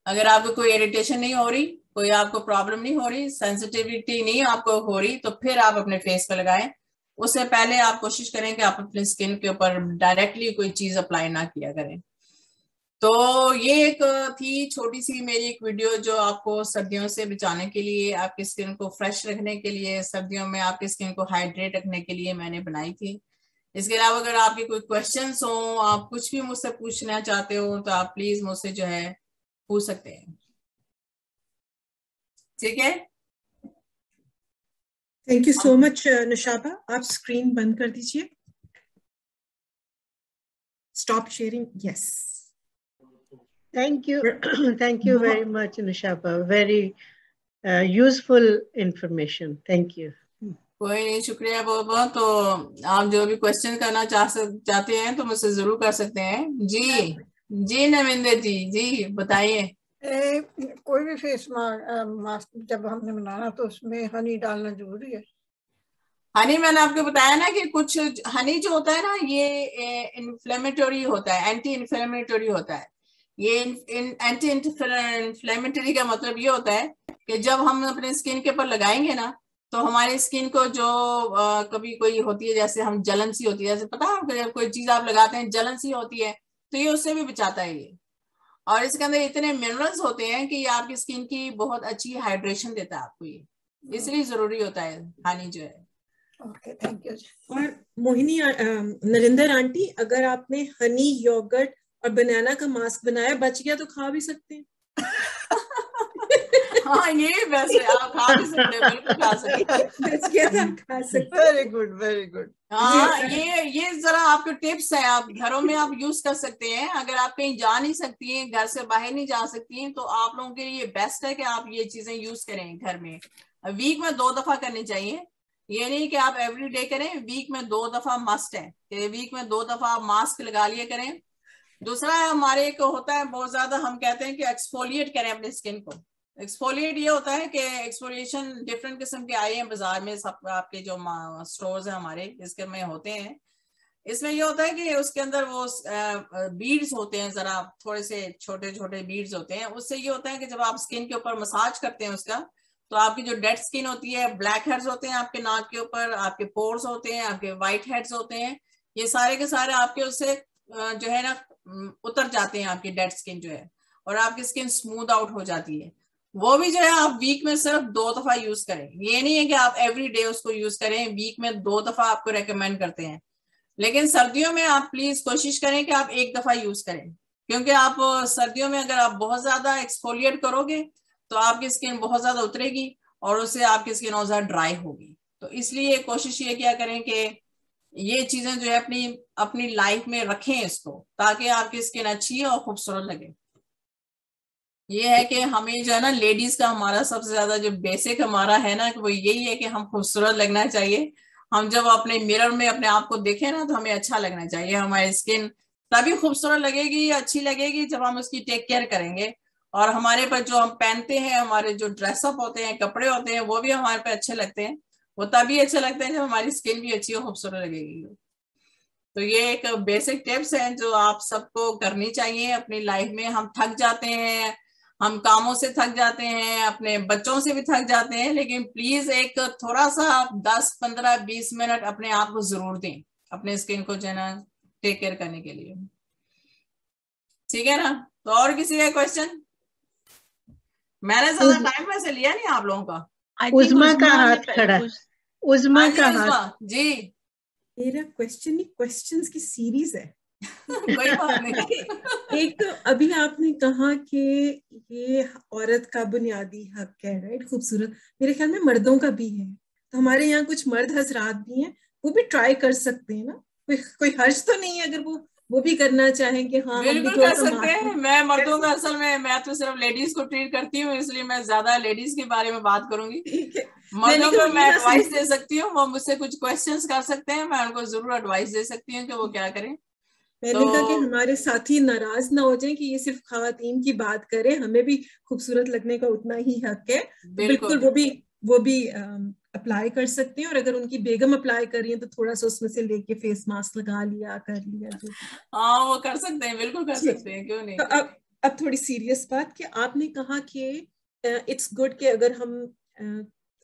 अगर आपको कोई इरिटेशन नहीं हो रही, कोई आपको प्रॉब्लम नहीं हो रही, सेंसिटिविटी नहीं आपको हो रही, तो फिर आप अपने फेस पे लगाएं। उससे पहले आप कोशिश करें कि आप अपने स्किन के ऊपर डायरेक्टली कोई चीज अप्लाई ना किया करें। तो ये एक थी छोटी सी मेरी एक वीडियो जो आपको सर्दियों से बचाने के लिए, आपकी स्किन को फ्रेश रखने के लिए, सर्दियों में आपकी स्किन को हाइड्रेट रखने के लिए मैंने बनाई थी। इसके अलावा अगर आपके कोई क्वेश्चंस हो, आप कुछ भी मुझसे पूछना चाहते हो तो आप प्लीज मुझसे जो है पूछ सकते हैं, ठीक है। थैंक यू सो मच निशाबा, आप स्क्रीन बंद कर दीजिए, stop sharing, yes. Thank you. Thank you very much, Nishaba. Very useful information. Thank you. कोई नहीं, शुक्रिया बहुत बहुत। तो आप जो भी क्वेश्चन करना चाहते हैं तो मुझसे जरूर कर सकते हैं। जी नविंदर जी बताइए। कोई भी फेस मास्क जब हमने बनाना तो उसमें हनी डालना जरूरी है? हनी मैंने आपको बताया ना कि कुछ हनी जो होता है ना ये इन्फ्लेमेटरी होता है, एंटी इन्फ्लेमेटरी होता है। ये एंटी इन्फ्लेमेटरी का मतलब ये होता है कि जब हम अपने स्किन के ऊपर लगाएंगे ना तो हमारी स्किन को जो कभी कोई होती है, जैसे हम जलन सी होती है, जैसे पता है कोई चीज आप लगाते हैं जलन सी होती है, तो ये उससे भी बचाता है ये। और इसके अंदर इतने मिनरल्स होते हैं कि ये आपकी स्किन की बहुत अच्छी हाइड्रेशन देता है आपको, ये इसलिए जरूरी होता है हनी जो है। Okay, thank you. और मोहिनी नरिंदर आंटी, अगर आपने हनी, योगर्ट और बनाना का मास्क बनाया, बच गया तो खा भी सकते हैं। हाँ, ये वैसे आप खा भी सकते हैं, बिल्कुल खा सकते हैं, बच गया था, खा सकते हैं। Very good, very good. हाँ, ये जरा आपके टिप्स है, आप घरों में आप यूज कर सकते हैं। अगर आप कहीं जा नहीं सकती हैं, घर से बाहर नहीं जा सकती हैं, तो आप लोगों के लिए बेस्ट है कि आप ये चीजें यूज करें घर में। वीक में 2 दफा करनी चाहिए, ये नहीं कि आप एवरी डे करें, वीक में 2 दफा मस्ट है कि वीक में 2 दफा आप मास्क लगा लिए करें। दूसरा हमारे एक होता है बहुत ज्यादा, हम कहते हैं कि एक्सफोलिएट करें अपने स्किन को। एक्सफोलिएट ये होता है कि एक्सफोलिएशन डिफरेंट किस्म के आए हैं बाजार में, सब आपके जो स्टोर्स हैं हमारे इसके में होते हैं। इसमें ये होता है कि उसके अंदर वो बीड्स होते हैं, जरा थोड़े से छोटे छोटे बीड्स होते हैं। उससे ये होता है कि जब आप स्किन के ऊपर मसाज करते हैं उसका, तो आपकी जो डेड स्किन होती है, ब्लैक हेड्स होते हैं आपके नाक के ऊपर, आपके पोर्स होते हैं, आपके व्हाइट हेड्स होते हैं, ये सारे के सारे आपके उससे जो है ना उतर जाते हैं, आपकी डेड स्किन जो है, और आपकी स्किन स्मूथ आउट हो जाती है। वो भी जो है आप वीक में सिर्फ 2 दफा यूज करें, ये नहीं है कि आप एवरी डे उसको यूज करें, वीक में 2 दफा आपको रेकमेंड करते हैं। लेकिन सर्दियों में आप प्लीज कोशिश करें कि आप 1 दफा यूज करें, क्योंकि आप सर्दियों में अगर आप बहुत ज्यादा एक्सफोलिएट करोगे तो आपकी स्किन बहुत ज्यादा उतरेगी और उससे आपकी स्किन और ज्यादा ड्राई होगी। तो इसलिए कोशिश ये क्या करें कि ये चीजें जो है अपनी लाइफ में रखें इसको, ताकि आपकी स्किन अच्छी और खूबसूरत लगे। ये है कि हमें जो है ना लेडीज का हमारा सबसे ज्यादा जो बेसिक हमारा है ना, वो यही है कि हम खूबसूरत लगना चाहिए। हम जब अपने मिरर में अपने आप को देखें ना तो हमें अच्छा लगना चाहिए। हमारी स्किन तभी खूबसूरत लगेगी, अच्छी लगेगी जब हम उसकी टेक केयर करेंगे। और हमारे पर जो हम पहनते हैं, हमारे जो ड्रेसअप होते हैं, कपड़े होते हैं, वो भी हमारे पे अच्छे लगते हैं। वो तभी अच्छे लगते हैं जब हमारी स्किन भी अच्छी और खूबसूरत लगेगी। तो ये एक बेसिक टिप्स हैं जो आप सबको करनी चाहिए अपनी लाइफ में। हम थक जाते हैं, हम कामों से थक जाते हैं, अपने बच्चों से भी थक जाते हैं, लेकिन प्लीज एक थोड़ा सा 10, 15, 20 मिनट अपने आप को जरूर दें अपने स्किन को जो है ना टेक केयर करने के लिए। ठीक है ना? तो और किसी का क्वेश्चन? मैंने ज्यादा टाइम वैसे लिया नहीं आप लोगों का। उज़मा का हाथ खड़ा है, उज़मा का हाथ। जी, मेरा क्वेश्चन नहीं, क्वेश्चंस की सीरीज है। कोई बात नहीं। एक तो अभी आपने कहा कि ये औरत का बुनियादी हक है, राइट, खूबसूरत। मेरे ख्याल में मर्दों का भी है, तो हमारे यहाँ कुछ मर्द हजरात भी हैं, वो भी ट्राई कर सकते हैं ना, कोई हर्ज तो नहीं है अगर वो भी करना चाहें कि हाँ बिल्कुल कर सकते हैं। मैं मर्दों का असल में मैं तो सिर्फ लेडीज को ट्रीट करती हूँ, इसलिए मैं ज्यादा लेडीज के बारे में बात करूंगी। मर्दों को मैं एडवाइस दे सकती हूँ, वो मुझसे कुछ क्वेश्चंस कर सकते हैं, मैं उनको जरूर एडवाइस दे सकती हूँ कि वो क्या करें। मैंने कहा कि हमारे साथी नाराज ना हो जाएं कि ये सिर्फ खवातीन की बात करें, हमें भी खूबसूरत लगने का उतना ही हक है। बिल्कुल वो भी अप्लाई कर सकते हैं, और अगर उनकी बेगम अप्लाई कर रही है तो थोड़ा सा उसमें से लेके फेस मास्क लगा लिया, कर लिया जो। हाँ, वो कर सकते हैं, बिल्कुल कर सकते हैं, क्यों नहीं। तो अब थोड़ी सीरियस बात कि आपने कहा कि इट्स गुड कि अगर हम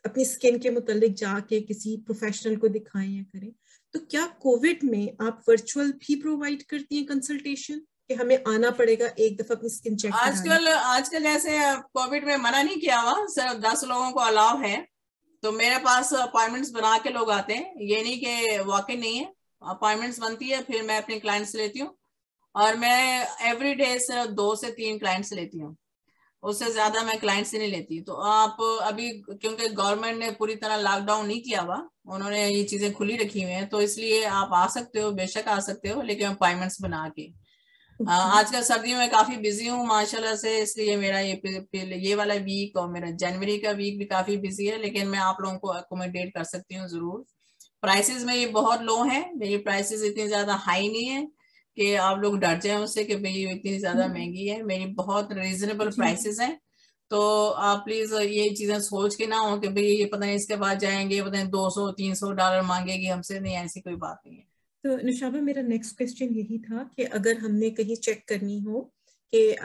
अपनी स्किन के मुतालिक जाके किसी प्रोफेशनल को दिखाएं या करें, तो क्या कोविड में आप वर्चुअल भी प्रोवाइड करती हैं कंसल्टेशन, कि हमें आना पड़ेगा एक दफा अपनी स्किन चेक कराने? आजकल जैसे कोविड में मना नहीं किया हुआ, सिर्फ 10 लोगों को अलाउ है, तो मेरे पास अपॉइंटमेंट्स बना के लोग आते हैं। ये नहीं कि वॉक इन नहीं है, अपॉइंटमेंट्स बनती है, फिर मैं अपने क्लाइंट्स लेती हूँ, और मैं एवरी डे सिर्फ 2 से 3 क्लाइंट्स लेती हूँ, उससे ज्यादा मैं क्लाइंट से नहीं लेती। तो आप अभी क्योंकि गवर्नमेंट ने पूरी तरह लॉकडाउन नहीं किया हुआ, उन्होंने ये चीजें खुली रखी हुई हैं, तो इसलिए आप आ सकते हो, बेशक आ सकते हो, लेकिन अपॉइंटमेंट्स बना के। आजकल सर्दियों में काफी बिजी हूँ माशाल्लाह से, इसलिए मेरा ये वाला वीक और मेरा जनवरी का वीक भी काफी बिजी है, लेकिन मैं आप लोगों को अकोमोडेट कर सकती हूँ जरूर। प्राइसेस में ये बहुत लो है, मेरी प्राइसेस इतनी ज्यादा हाई नहीं है कि आप लोग डर जाए उससे कि भाई इतनी ज्यादा महंगी है। मेरी बहुत रीजनेबल प्राइसेस हैं, तो आप प्लीज ये चीजें सोच के ना हो कि भाई ये पता नहीं इसके बाद जाएंगे, पता नहीं $200-300 मांगेगी हमसे, नहीं ऐसी कोई बात नहीं है। तो निशाबा मेरा नेक्स्ट क्वेश्चन यही था कि अगर हमने कहीं चेक करनी हो कि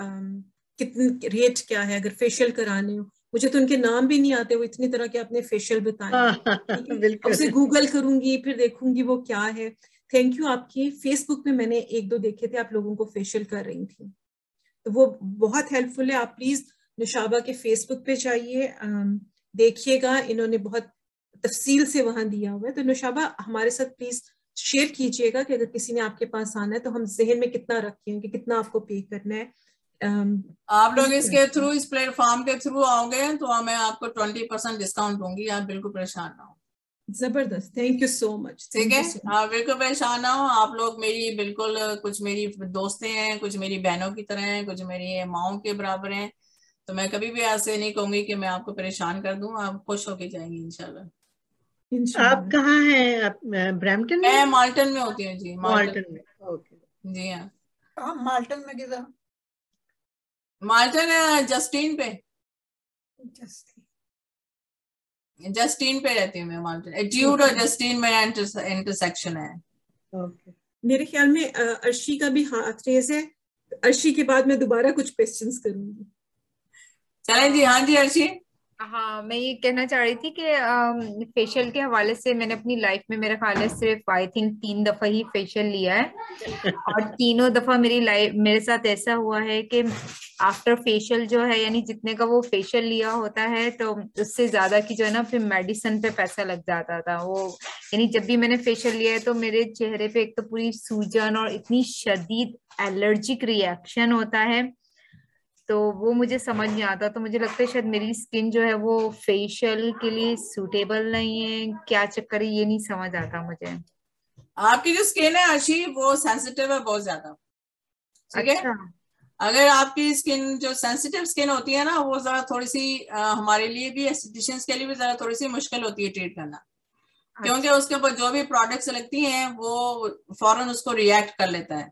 कितनी रेट क्या है, अगर फेशियल कराने हो, मुझे तो उनके नाम भी नहीं आते, वो इतनी तरह के अपने फेशियल बताए, ठीक है, अब उसे गूगल करूंगी फिर देखूंगी वो क्या है। थैंक यू, आपकी फेसबुक पे मैंने 1-2 देखे थे, आप लोगों को फेशियल कर रही थी, तो वो बहुत हेल्पफुल है। आप प्लीज निशाबा के फेसबुक पे जाइए, देखिएगा, इन्होंने बहुत तफसील से वहां दिया हुआ है। तो निशाबा हमारे साथ प्लीज शेयर कीजिएगा कि अगर किसी ने आपके पास आना है तो हम जहन में कितना रखें कि कितना आपको पे करना है। आप लोग इसके थ्रू, इस प्लेटफॉर्म के थ्रू आओगे तो मैं आपको 20% डिस्काउंट दूंगी, आप बिल्कुल परेशान ना हो। जबरदस्त, थैंक यू सो मच। ठीक है, आप बिल्कुल परेशान ना हो। आप लोग मेरी बिल्कुल, कुछ मेरी दोस्तें हैं, कुछ मेरी बहनों की तरह हैं, कुछ मेरी माओं के बराबर हैं, तो मैं कभी भी ऐसे नहीं कहूंगी कि मैं आपको परेशान कर दूं। आप खुश होके जाएंगी इंशाल्लाह। आप कहाँ हैं? आप ब्रैम्पटन मैं में? माल्टन में होती हूँ जी, माल्टन में, ओके। जी हाँ। माल्टन में किधर? माल्टन जस्टीन पे, जस्टीन पे रहती हूँ मैं, माल्टन एट्यूड और जस्टीन में इंटरसेक्शन है। ओके, मेरे ख्याल में अर्शी का भी हाथ रेज है, अर्शी के बाद मैं दोबारा कुछ क्वेश्चंस करूंगी। चलें जी, हाँ जी अर्शी। हाँ, मैं ये कहना चाह रही थी कि फेशियल के हवाले से मैंने अपनी लाइफ में मेरा ख्याल है सिर्फ आई थिंक 3 दफा ही फेशियल लिया है, और तीनों दफा मेरे साथ ऐसा हुआ है कि आफ्टर फेशियल जो है, यानी जितने का वो फेशियल लिया होता है तो उससे ज्यादा की जो है ना फिर मेडिसिन पे पैसा लग जाता था वो। यानी जब भी मैंने फेशियल लिया है तो मेरे चेहरे पे एक तो पूरी सूजन और इतनी शदीद एलर्जिक रिएक्शन होता है, तो वो मुझे समझ नहीं आता। तो मुझे लगता है शायद मेरी स्किन जो है वो फेशियल के लिए सूटेबल नहीं है, क्या चक्कर है ये नहीं समझ आता मुझे। आपकी जो स्किन है अर्शी वो सेंसिटिव है बहुत ज्यादा, ठीक है। अच्छा। अगर आपकी स्किन, जो सेंसिटिव स्किन होती है ना, वो जरा थोड़ी सी हमारे लिए भी, एस्थेटिशियंस के लिए भी जरा थोड़ी सी मुश्किल होती है ट्रीट करना, क्योंकि उसके ऊपर जो भी प्रोडक्ट्स लगती हैं वो फौरन उसको रिएक्ट कर लेता है।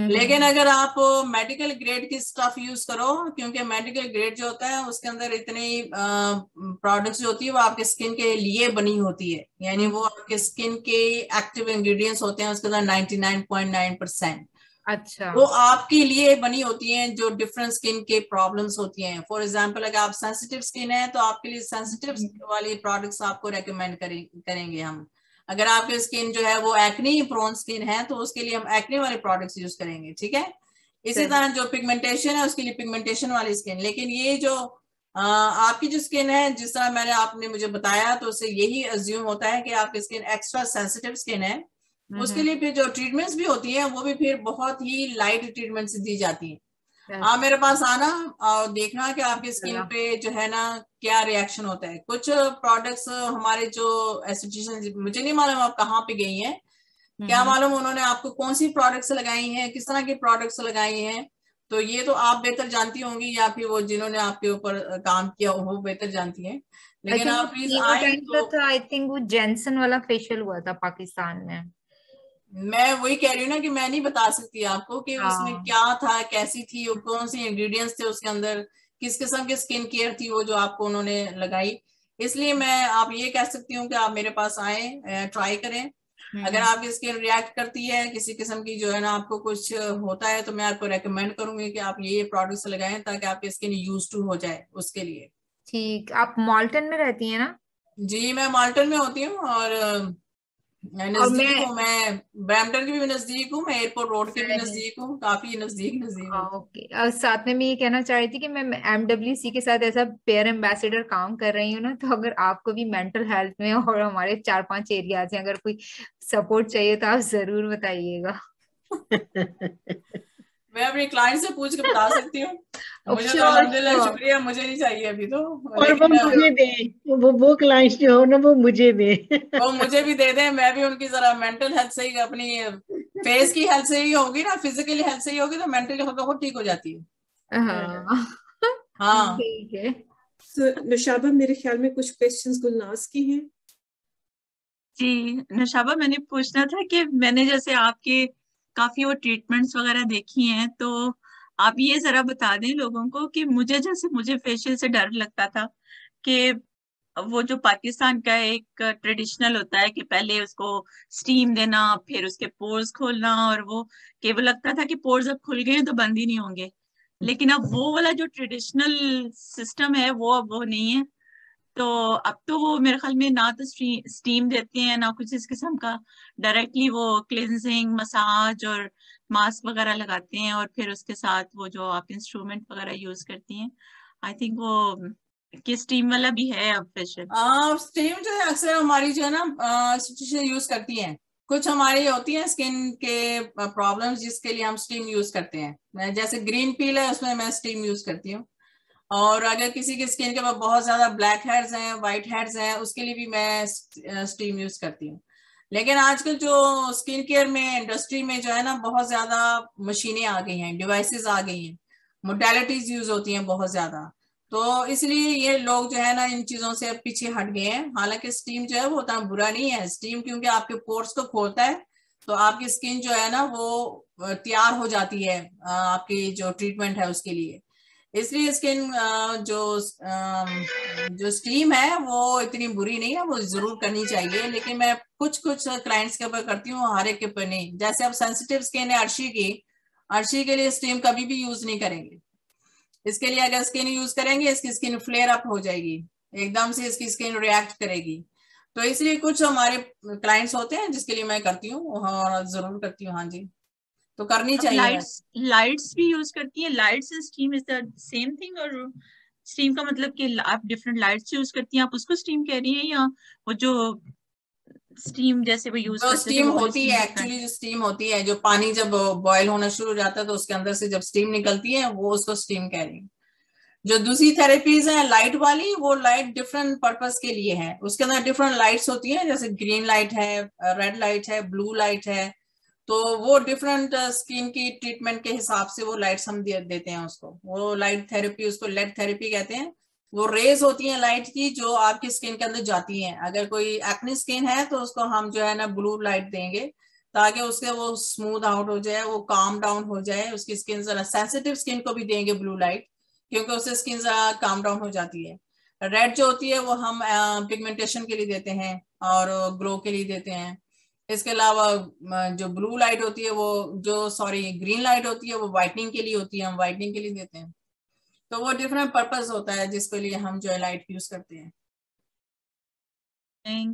लेकिन अगर आप मेडिकल ग्रेड की स्टफ यूज करो, क्योंकि मेडिकल ग्रेड जो होता है उसके अंदर इतनी प्रोडक्ट्स जो होती है वो आपके स्किन के लिए बनी होती है, यानी वो आपके स्किन के एक्टिव इंग्रेडिएंट्स होते हैं उसके अंदर 99.9%। अच्छा। वो आपके लिए बनी होती हैं जो डिफरेंट स्किन के प्रॉब्लम्स होती हैं। फॉर एग्जांपल अगर आप सेंसिटिव स्किन है तो आपके लिए सेंसिटिव वाली प्रोडक्ट्स आपको रेकमेंड करेंगे हम। अगर आपकी स्किन जो है वो एक्ने प्रोन स्किन है तो उसके लिए हम एक्ने वाले प्रोडक्ट्स यूज करेंगे, ठीक है। इसी तरह जो पिगमेंटेशन है उसके लिए पिगमेंटेशन वाली स्किन। लेकिन ये जो आपकी जो स्किन है, जिस तरह मैंने आपने मुझे बताया, तो उससे यही अज्यूम होता है कि आपकी स्किन एक्स्ट्रा सेंसिटिव स्किन है। उसके लिए फिर जो ट्रीटमेंट्स भी होती हैं वो भी फिर बहुत ही लाइट ट्रीटमेंट्स दी जाती हैं। आप मेरे पास आना और देखना कि आपकी स्किन पे जो है ना क्या रिएक्शन होता है। कुछ प्रोडक्ट्स हमारे जो एस्थेटिशियन, मुझे नहीं मालूम आप कहाँ पे गई हैं, क्या मालूम उन्होंने आपको कौन सी प्रोडक्ट्स लगाई हैं, किस तरह की प्रोडक्ट्स लगाई हैं, तो ये तो आप बेहतर जानती होंगी, या फिर वो जिन्होंने आपके ऊपर काम किया वो बेहतर जानती हैं। लेकिन आप प्लीज आए तो आई थिंक वो जेंसन वाला फेशियल हुआ था पाकिस्तान में। मैं वही कह रही हूँ ना कि मैं नहीं बता सकती आपको कि उसमें क्या था, कैसी थी, कौन सी इंग्रेडिएंट्स थे उसके अंदर, किस किस्म की स्किन केयर थी वो जो आपको उन्होंने लगाई। इसलिए मैं आप ये कह सकती हूँ कि आप मेरे पास आए, ट्राई करें। अगर आपकी स्किन रिएक्ट करती है किसी किस्म की, जो है ना आपको कुछ होता है, तो मैं आपको रेकमेंड करूंगी कि आप ये प्रोडक्ट्स लगाएं ताकि आपकी स्किन यूज टू हो जाए उसके लिए। ठीक, आप माल्टन में रहती हैं ना? जी मैं माल्टन में होती हूँ और नजदीक हूँ, मैं ब्रैम्पटन के भी नजदीक हूँ, मैं एयरपोर्ट रोड के भी नजदीक हूँ, काफी नजदीक हूँ। ओके, और साथ में मैं ये कहना चाह रही थी कि मैं MWC के साथ ऐसा पेयर एम्बेसडर काम कर रही हूँ ना, तो अगर आपको भी मेंटल हेल्थ में और हमारे 4-5 एरियाज हैं, अगर कोई सपोर्ट चाहिए तो आप जरूर बताइएगा। मैं अपने क्लाइंट से पूछ के बता सकती हूँ। मुझे तो अल्हम्दुलिल्लाह शुक्रिया, मुझे नहीं चाहिए अभी तो। और वो मुझे दे, वो क्लाइंट्स जो हो ना वो मुझे दे। वो मुझे भी दे दें, मैं भी उनकी जरा मेंटल हेल्थ से ही, अपनी फेस की हेल्थ से ही होगी ना, फिजिकली हेल्थ से ही होगी तो मेंटल हेल्थ तो ठीक हो जाती है। हाँ ठीक है। नशाबा मेरे ख्याल में कुछ क्वेश्चंस गुलनाज की हैं। जी नशाबा, मैंने पूछना था कि मैंने जैसे आपके काफी वो ट्रीटमेंट्स वगैरह देखी हैं, तो आप ये जरा बता दें लोगों को कि मुझे फेशियल से डर लगता था कि वो जो पाकिस्तान का एक ट्रेडिशनल होता है कि पहले उसको स्टीम देना, फिर उसके पोर्स खोलना, और वो केवल लगता था कि पोर्स अब खुल गए हैं तो बंद ही नहीं होंगे। लेकिन अब वो वाला जो ट्रेडिशनल सिस्टम है वो अब वो नहीं है। तो अब तो वो मेरे ख्याल में ना तो स्टीम देते हैं ना कुछ इस किस्म का, डायरेक्टली वो क्लिनजिंग, मसाज और मास्क वगैरह लगाते हैं, और फिर उसके साथ वो जो आप इंस्ट्रूमेंट वगैरह यूज करती हैं, आई थिंक वो कि स्टीम वाला भी है अब फेशियल। स्टीम जो है अक्सर हमारी जो है ना इंस्टीट्यूशन यूज करती हैं। कुछ हमारी होती है स्किन के प्रॉब्लम्स जिसके लिए हम स्टीम यूज करते हैं, जैसे ग्रीन पील है उसमें मैं स्टीम यूज करती हूँ। और अगर किसी की स्किन के पास बहुत ज्यादा ब्लैक हेड्स हैं, व्हाइट हेड्स हैं, उसके लिए भी मैं स्टीम यूज करती हूँ। लेकिन आजकल जो स्किन केयर में इंडस्ट्री में जो है ना बहुत ज्यादा मशीनें आ गई हैं, डिवाइसेस आ गई हैं, मोडेलिटीज यूज होती हैं बहुत ज्यादा, तो इसलिए ये लोग जो है ना इन चीजों से पीछे हट गए हैं। हालांकि स्टीम जो है वो उतना बुरा नहीं है। स्टीम क्योंकि आपके पोर्स को खोलता है, तो आपकी स्किन जो है ना वो तैयार हो जाती है आपकी जो ट्रीटमेंट है उसके लिए। इसलिए स्किन जो स्टीम है वो इतनी बुरी नहीं है, वो जरूर करनी चाहिए। लेकिन मैं कुछ क्लाइंट्स के ऊपर करती हूँ, हर एक के ऊपर नहीं। जैसे अब सेंसिटिव स्किन है अर्शी के लिए स्टीम कभी भी यूज नहीं करेंगे। इसके लिए अगर स्किन यूज करेंगे इसकी स्किन फ्लेयर अप हो जाएगी, एकदम से इसकी स्किन रिएक्ट करेगी। तो इसलिए कुछ हमारे क्लाइंट्स होते हैं जिसके लिए मैं करती हूँ और जरूर करती हूँ। हाँ जी, तो करनी चाहिए। लाइट्स भी यूज करती है? Lights and steam is the same thing? और स्टीम का मतलब कि आप डिफरेंट लाइट्स यूज करती हैं, आप उसको स्टीम कह रही हैं, या वो जो स्टीम जैसे वो यूज जो करते थे स्टीम वो होती है, एक्चुअली जो स्टीम होती है, जो पानी जब बॉयल होना शुरू हो जाता है तो उसके अंदर से जब स्टीम निकलती है वो उसको स्टीम कह रही है। जो दूसरी थेरेपीज है लाइट वाली, वो लाइट डिफरेंट पर्पस के लिए है। उसके अंदर डिफरेंट लाइट्स होती हैं, जैसे ग्रीन लाइट है, रेड लाइट है, ब्लू लाइट है। तो वो डिफरेंट स्किन की ट्रीटमेंट के हिसाब से वो लाइट्स हम देते हैं उसको। वो लाइट थेरेपी, उसको लेड थेरेपी कहते हैं। वो रेज होती है लाइट की जो आपकी स्किन के अंदर जाती हैं। अगर कोई एक्ने स्किन है तो उसको हम जो है ना ब्लू लाइट देंगे ताकि उसके वो स्मूथ आउट हो जाए, वो काम डाउन हो जाए उसकी स्किन। जरा सेंसिटिव स्किन को भी देंगे ब्लू लाइट क्योंकि उससे स्किन जरा काम डाउन हो जाती है। रेड जो होती है वो हम पिगमेंटेशन के लिए देते हैं और ग्लो के लिए देते हैं। इसके अलावा जो ब्लू लाइट होती है वो ग्रीन लाइट होती है वो व्हाइटनिंग के लिए होती है, हम व्हाइटनिंग के लिए देते हैं। तो वो डिफरेंट पर्पस होता है जिसके लिए हम जो है लाइट यूज करते हैं।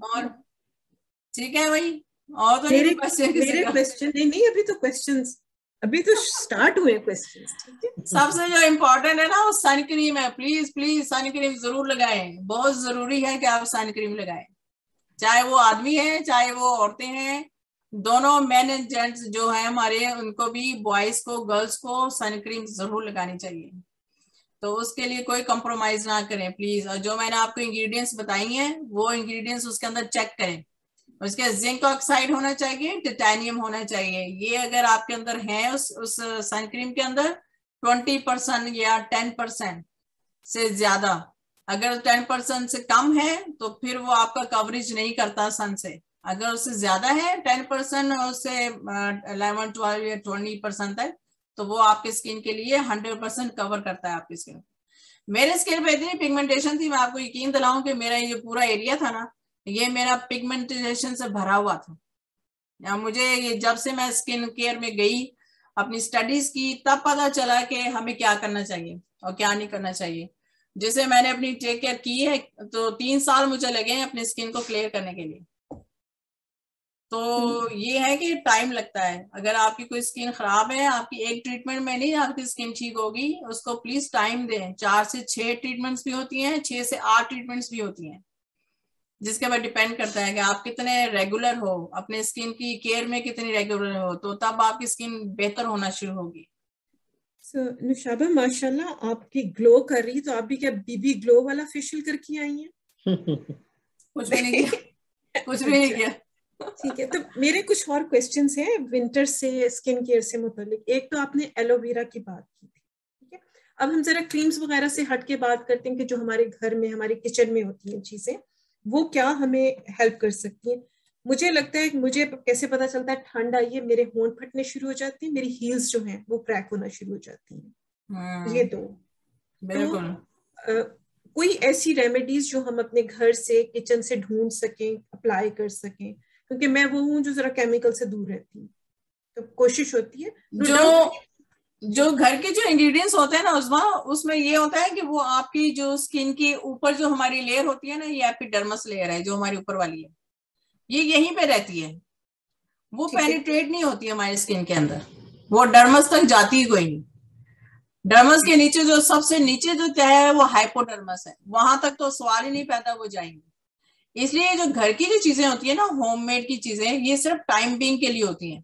और ठीक है भाई, और तो मेरे क्वेश्चन नहीं अभी तो क्वेश्चंस अभी तो स्टार्ट हुए क्वेश्चंस। ठीक है, सबसे जो इम्पोर्टेंट है ना वो सन क्रीम है। प्लीज प्लीज सन क्रीम जरूर लगाएं, बहुत जरूरी है कि आप सन क्रीम लगाएं। चाहे वो आदमी है चाहे वो औरतें हैं, दोनों मेन एंड जेंट्स जो है हमारे, उनको भी, बॉयज को गर्ल्स को सन क्रीम जरूर लगानी चाहिए। तो उसके लिए कोई कंप्रोमाइज ना करें प्लीज। और जो मैंने आपको इंग्रेडिएंट्स बताई हैं वो इंग्रेडिएंट्स उसके अंदर चेक करें। उसके जिंक ऑक्साइड होना चाहिए, टाइटेनियम होना चाहिए। ये अगर आपके अंदर है उस सन क्रीम के अंदर 20% या 10% से ज्यादा, अगर 10% से कम है तो फिर वो आपका कवरेज नहीं करता सन से। अगर उससे ज्यादा है 10% उससे 11, 12 या 20% तक, तो वो आपके स्किन के लिए 100% कवर करता है आपकी स्किन। मेरे स्किन पे इतनी पिगमेंटेशन थी, मैं आपको यकीन दिलाऊं कि मेरा ये पूरा एरिया था ना, ये मेरा पिगमेंटेशन से भरा हुआ था। मुझे ये जब से मैं स्किन केयर में गई, अपनी स्टडीज की, तब पता चला कि हमें क्या करना चाहिए और क्या नहीं करना चाहिए। जैसे मैंने अपनी टेक केयर की है तो 3 साल मुझे लगे हैं अपनी स्किन को क्लियर करने के लिए। तो ये है कि टाइम लगता है। अगर आपकी कोई स्किन खराब है, आपकी एक ट्रीटमेंट में नहीं आपकी स्किन ठीक होगी, उसको प्लीज टाइम दें। 4 से 6 ट्रीटमेंट्स भी होती हैं, 6 से 8 ट्रीटमेंट्स भी होती हैं, जिसके ऊपर डिपेंड करता है कि आप कितने रेगुलर हो, अपने स्किन की केयर में कितनी रेगुलर हो, तो तब आपकी स्किन बेहतर होना शुरू होगी। नुशाबा माशाल्लाह आपकी ग्लो कर रही, तो आप भी क्या बीबी ग्लो वाला फेशियल करके आई हैं? कुछ भी नहीं किया, कुछ भी नहीं किया। ठीक है, तो मेरे कुछ और क्वेश्चंस हैं विंटर से स्किन केयर से मुतालिक। एक तो आपने एलोवेरा की बात की थी, ठीक है। अब हम जरा क्रीम्स वगैरह से हट के बात करते हैं कि जो हमारे घर में, हमारे किचन में होती हैं चीजें, वो क्या हमें हेल्प कर सकती हैं। मुझे लगता है, मुझे कैसे पता चलता है ठंड आई है, मेरे होंठ फटने शुरू हो जाती है, मेरी हील्स जो हैं वो क्रैक होना शुरू हो जाती हैं। ये दो। बिल्कुल। तो कोई ऐसी रेमेडीज जो हम अपने घर से, किचन से ढूंढ सकें, अप्लाई कर सकें, क्योंकि मैं वो हूँ जो जरा केमिकल से दूर रहती हूँ, तो कोशिश होती है। जो घर के जो इंग्रेडिएंट्स होते हैं ना उसमें ये होता है कि वो आपकी जो स्किन के ऊपर जो हमारी लेयर होती है ना, ये एपिडर्मस लेयर है जो हमारी ऊपर वाली है, ये यहीं पे रहती है, वो पेनिट्रेट नहीं होती है हमारी स्किन के अंदर, वो डर्मस तक जाती ही कोई नहीं। डर्मस के नीचे जो सबसे नीचे जो तह है वो हाइपोडर्मस है, वहां तक तो सवाल ही नहीं पैदा वो जाएंगे। इसलिए जो घर की जो चीजें होती है ना, होममेड की चीजें, ये सिर्फ टाइम बीइंग के लिए होती हैं,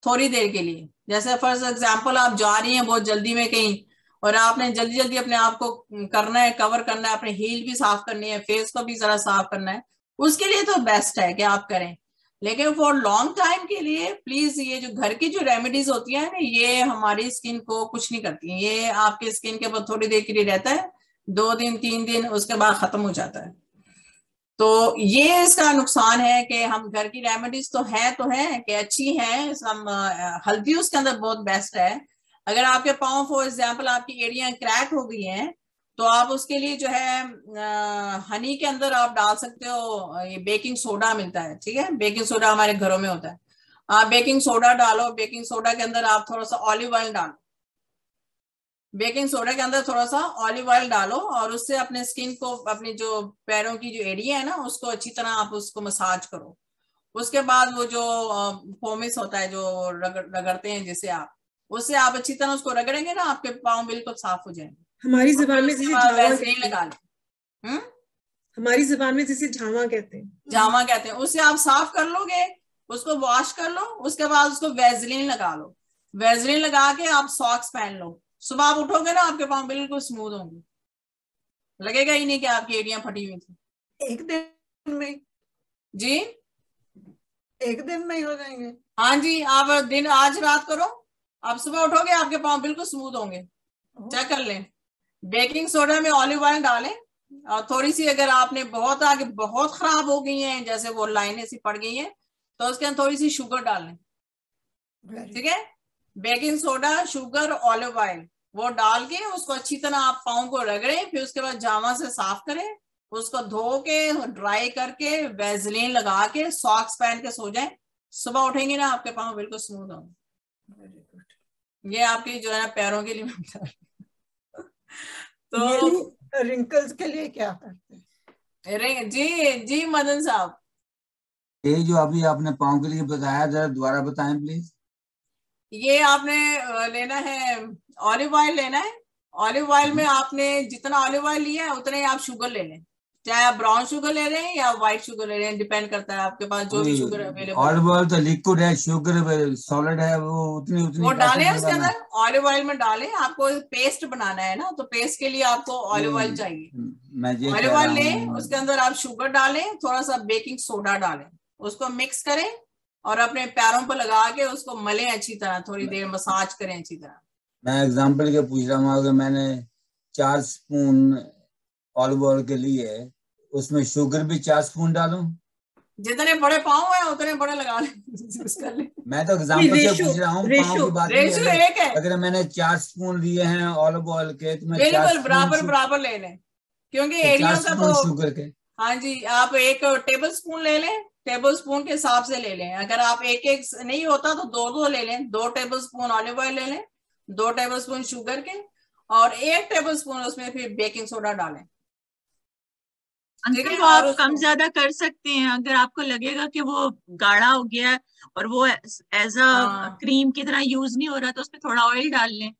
थोड़ी देर के लिए। जैसे फॉर एग्जाम्पल आप जा रही हैं बहुत जल्दी में कहीं, और आपने जल्दी जल्दी अपने आप को करना है, कवर करना है, अपने हील भी साफ करनी है, फेस को भी जरा साफ करना है, उसके लिए तो बेस्ट है कि आप करें। लेकिन फॉर लॉन्ग टाइम के लिए प्लीज ये जो घर की जो रेमेडीज होती है ना, ये हमारी स्किन को कुछ नहीं करती, ये आपकी स्किन के ऊपर थोड़ी देर के लिए रहता है, 2 दिन 3 दिन, उसके बाद खत्म हो जाता है। तो ये इसका नुकसान है कि हम घर की रेमेडीज तो है कि अच्छी है, हल्दी उसके अंदर बहुत बेस्ट है। अगर आपके पाँव फॉर एग्जाम्पल आपकी एड़ियां क्रैक हो गई हैं, तो आप उसके लिए जो है हनी के अंदर आप डाल सकते हो, ये बेकिंग सोडा मिलता है, ठीक है, बेकिंग सोडा हमारे घरों में होता है, आप बेकिंग सोडा डालो, बेकिंग सोडा के अंदर आप थोड़ा सा ऑलिव ऑयल डालो, बेकिंग सोडा के अंदर थोड़ा सा ऑलिव ऑयल डालो, और उससे अपने स्किन को, अपनी जो पैरों की जो एरिया है ना, उसको अच्छी तरह आप उसको मसाज करो। उसके बाद वो जो पोमिस होता है जो रगड़ते हैं जिसे आप, उससे आप अच्छी तरह उसको रगड़ेंगे ना, आपके पाँव बिल्कुल साफ हो जाएंगे। हमारी जुबान में जिसे झावा लगा लें, हमारी जुबान में जिसे झावा कहते हैं, झावा कहते हैं, उससे आप साफ कर लोगे, उसको वॉश कर लो, उसके बाद उसको वैसलीन लगा लो, वैसलीन लगा के आप सॉक्स पहन लो, सुबह आप उठोगे ना आपके पाँव बिल्कुल स्मूथ होंगे, लगेगा ही नहीं कि आपकी एड़ियां फटी हुई थी। एक दिन में जी, एक दिन में ही हो जाएंगे। हाँ जी, आप दिन आज रात करो, आप सुबह उठोगे आपके पाँव बिल्कुल स्मूथ होंगे, चेक कर लें। बेकिंग सोडा में ऑलिव ऑयल डालें, और थोड़ी सी अगर आपने बहुत आगे बहुत खराब हो गई हैं, जैसे वो लाइनें सी पड़ गई हैं, तो उसके अंदर थोड़ी सी शुगर डाल लें, ठीक है, baking soda, sugar, olive oil, वो डाल के उसको अच्छी तरह आप पाँव को रगड़ें, फिर उसके बाद जामा से साफ करें, उसको धो के ड्राई करके वैसलीन लगा के सॉक्स पहन के सो जाएं, सुबह उठेंगे ना आपके पाँव बिल्कुल स्मूथ होंगे। ये आपकी जो है पैरों के लिए तो रिंकल्स के लिए क्या करते हैं? जी मदन साहब, ये जो अभी आपने पाँव के लिए बताया, जरा दोबारा बताएं प्लीज। ये आपने लेना है ऑलिव ऑयल लेना है, ऑलिव ऑयल में आपने जितना ऑलिव ऑयल लिया है उतने ही आप शुगर ले लें, चाहे आप ब्राउन शुगर ले रहे हैं या व्हाइट शुगर ले रहे हैं, डिपेंड करता है आपके पास जो भी शुगर अवेलेबल। ऑलिव ऑयल तो लिक्विड है, शुगर सॉलिड है, वो उतनी वो डालें उसके अंदर, ऑलिव ऑयल में डालें। आपको पेस्ट बनाना है ना, तो पेस्ट के लिए आपको ऑलिव ऑयल चाहिए, ऑलिव ऑयल लें, उसके अंदर आप शुगर डालें, थोड़ा सा बेकिंग सोडा डालें, उसको मिक्स करें और अपने पैरों पर लगा के उसको मलें अच्छी तरह, थोड़ी देर मसाज करें अच्छी तरह। मैं एग्जांपल के पूछ रहा हूँ, अगर मैंने 4 स्पून ऑलिव ऑयल के लिए, उसमें शुगर भी 4 स्पून डालूं? जितने बड़े पाँव हैं उतने बड़े लगा लें। मैं तो एग्जांपल से पूछ रहा हूँ, पाँव की बात रेशो एक है। अगर मैंने 4 स्पून लिए हैं ऑलिव ऑयल के, तो मैं बिल्कुल बराबर ले लें, क्योंकि एरिया का तो शुगर के, हाँ जी, आप 1 टेबल स्पून ले लें, टेबल स्पून के हिसाब से ले लें। अगर आप 1 नहीं होता तो 2 ले लें, 2 टेबल स्पून ऑलिव ऑयल ले लें, 2 टेबल स्पून शुगर के, और 1 टेबल स्पून उसमें फिर बेकिंग सोडा डालें। अंकल वो आप कम ज्यादा कर सकते हैं, अगर आपको लगेगा कि वो गाढ़ा हो गया है और वो एज अ क्रीम की तरह यूज नहीं हो रहा, तो उसमें थोड़ा ऑयल डाल लें,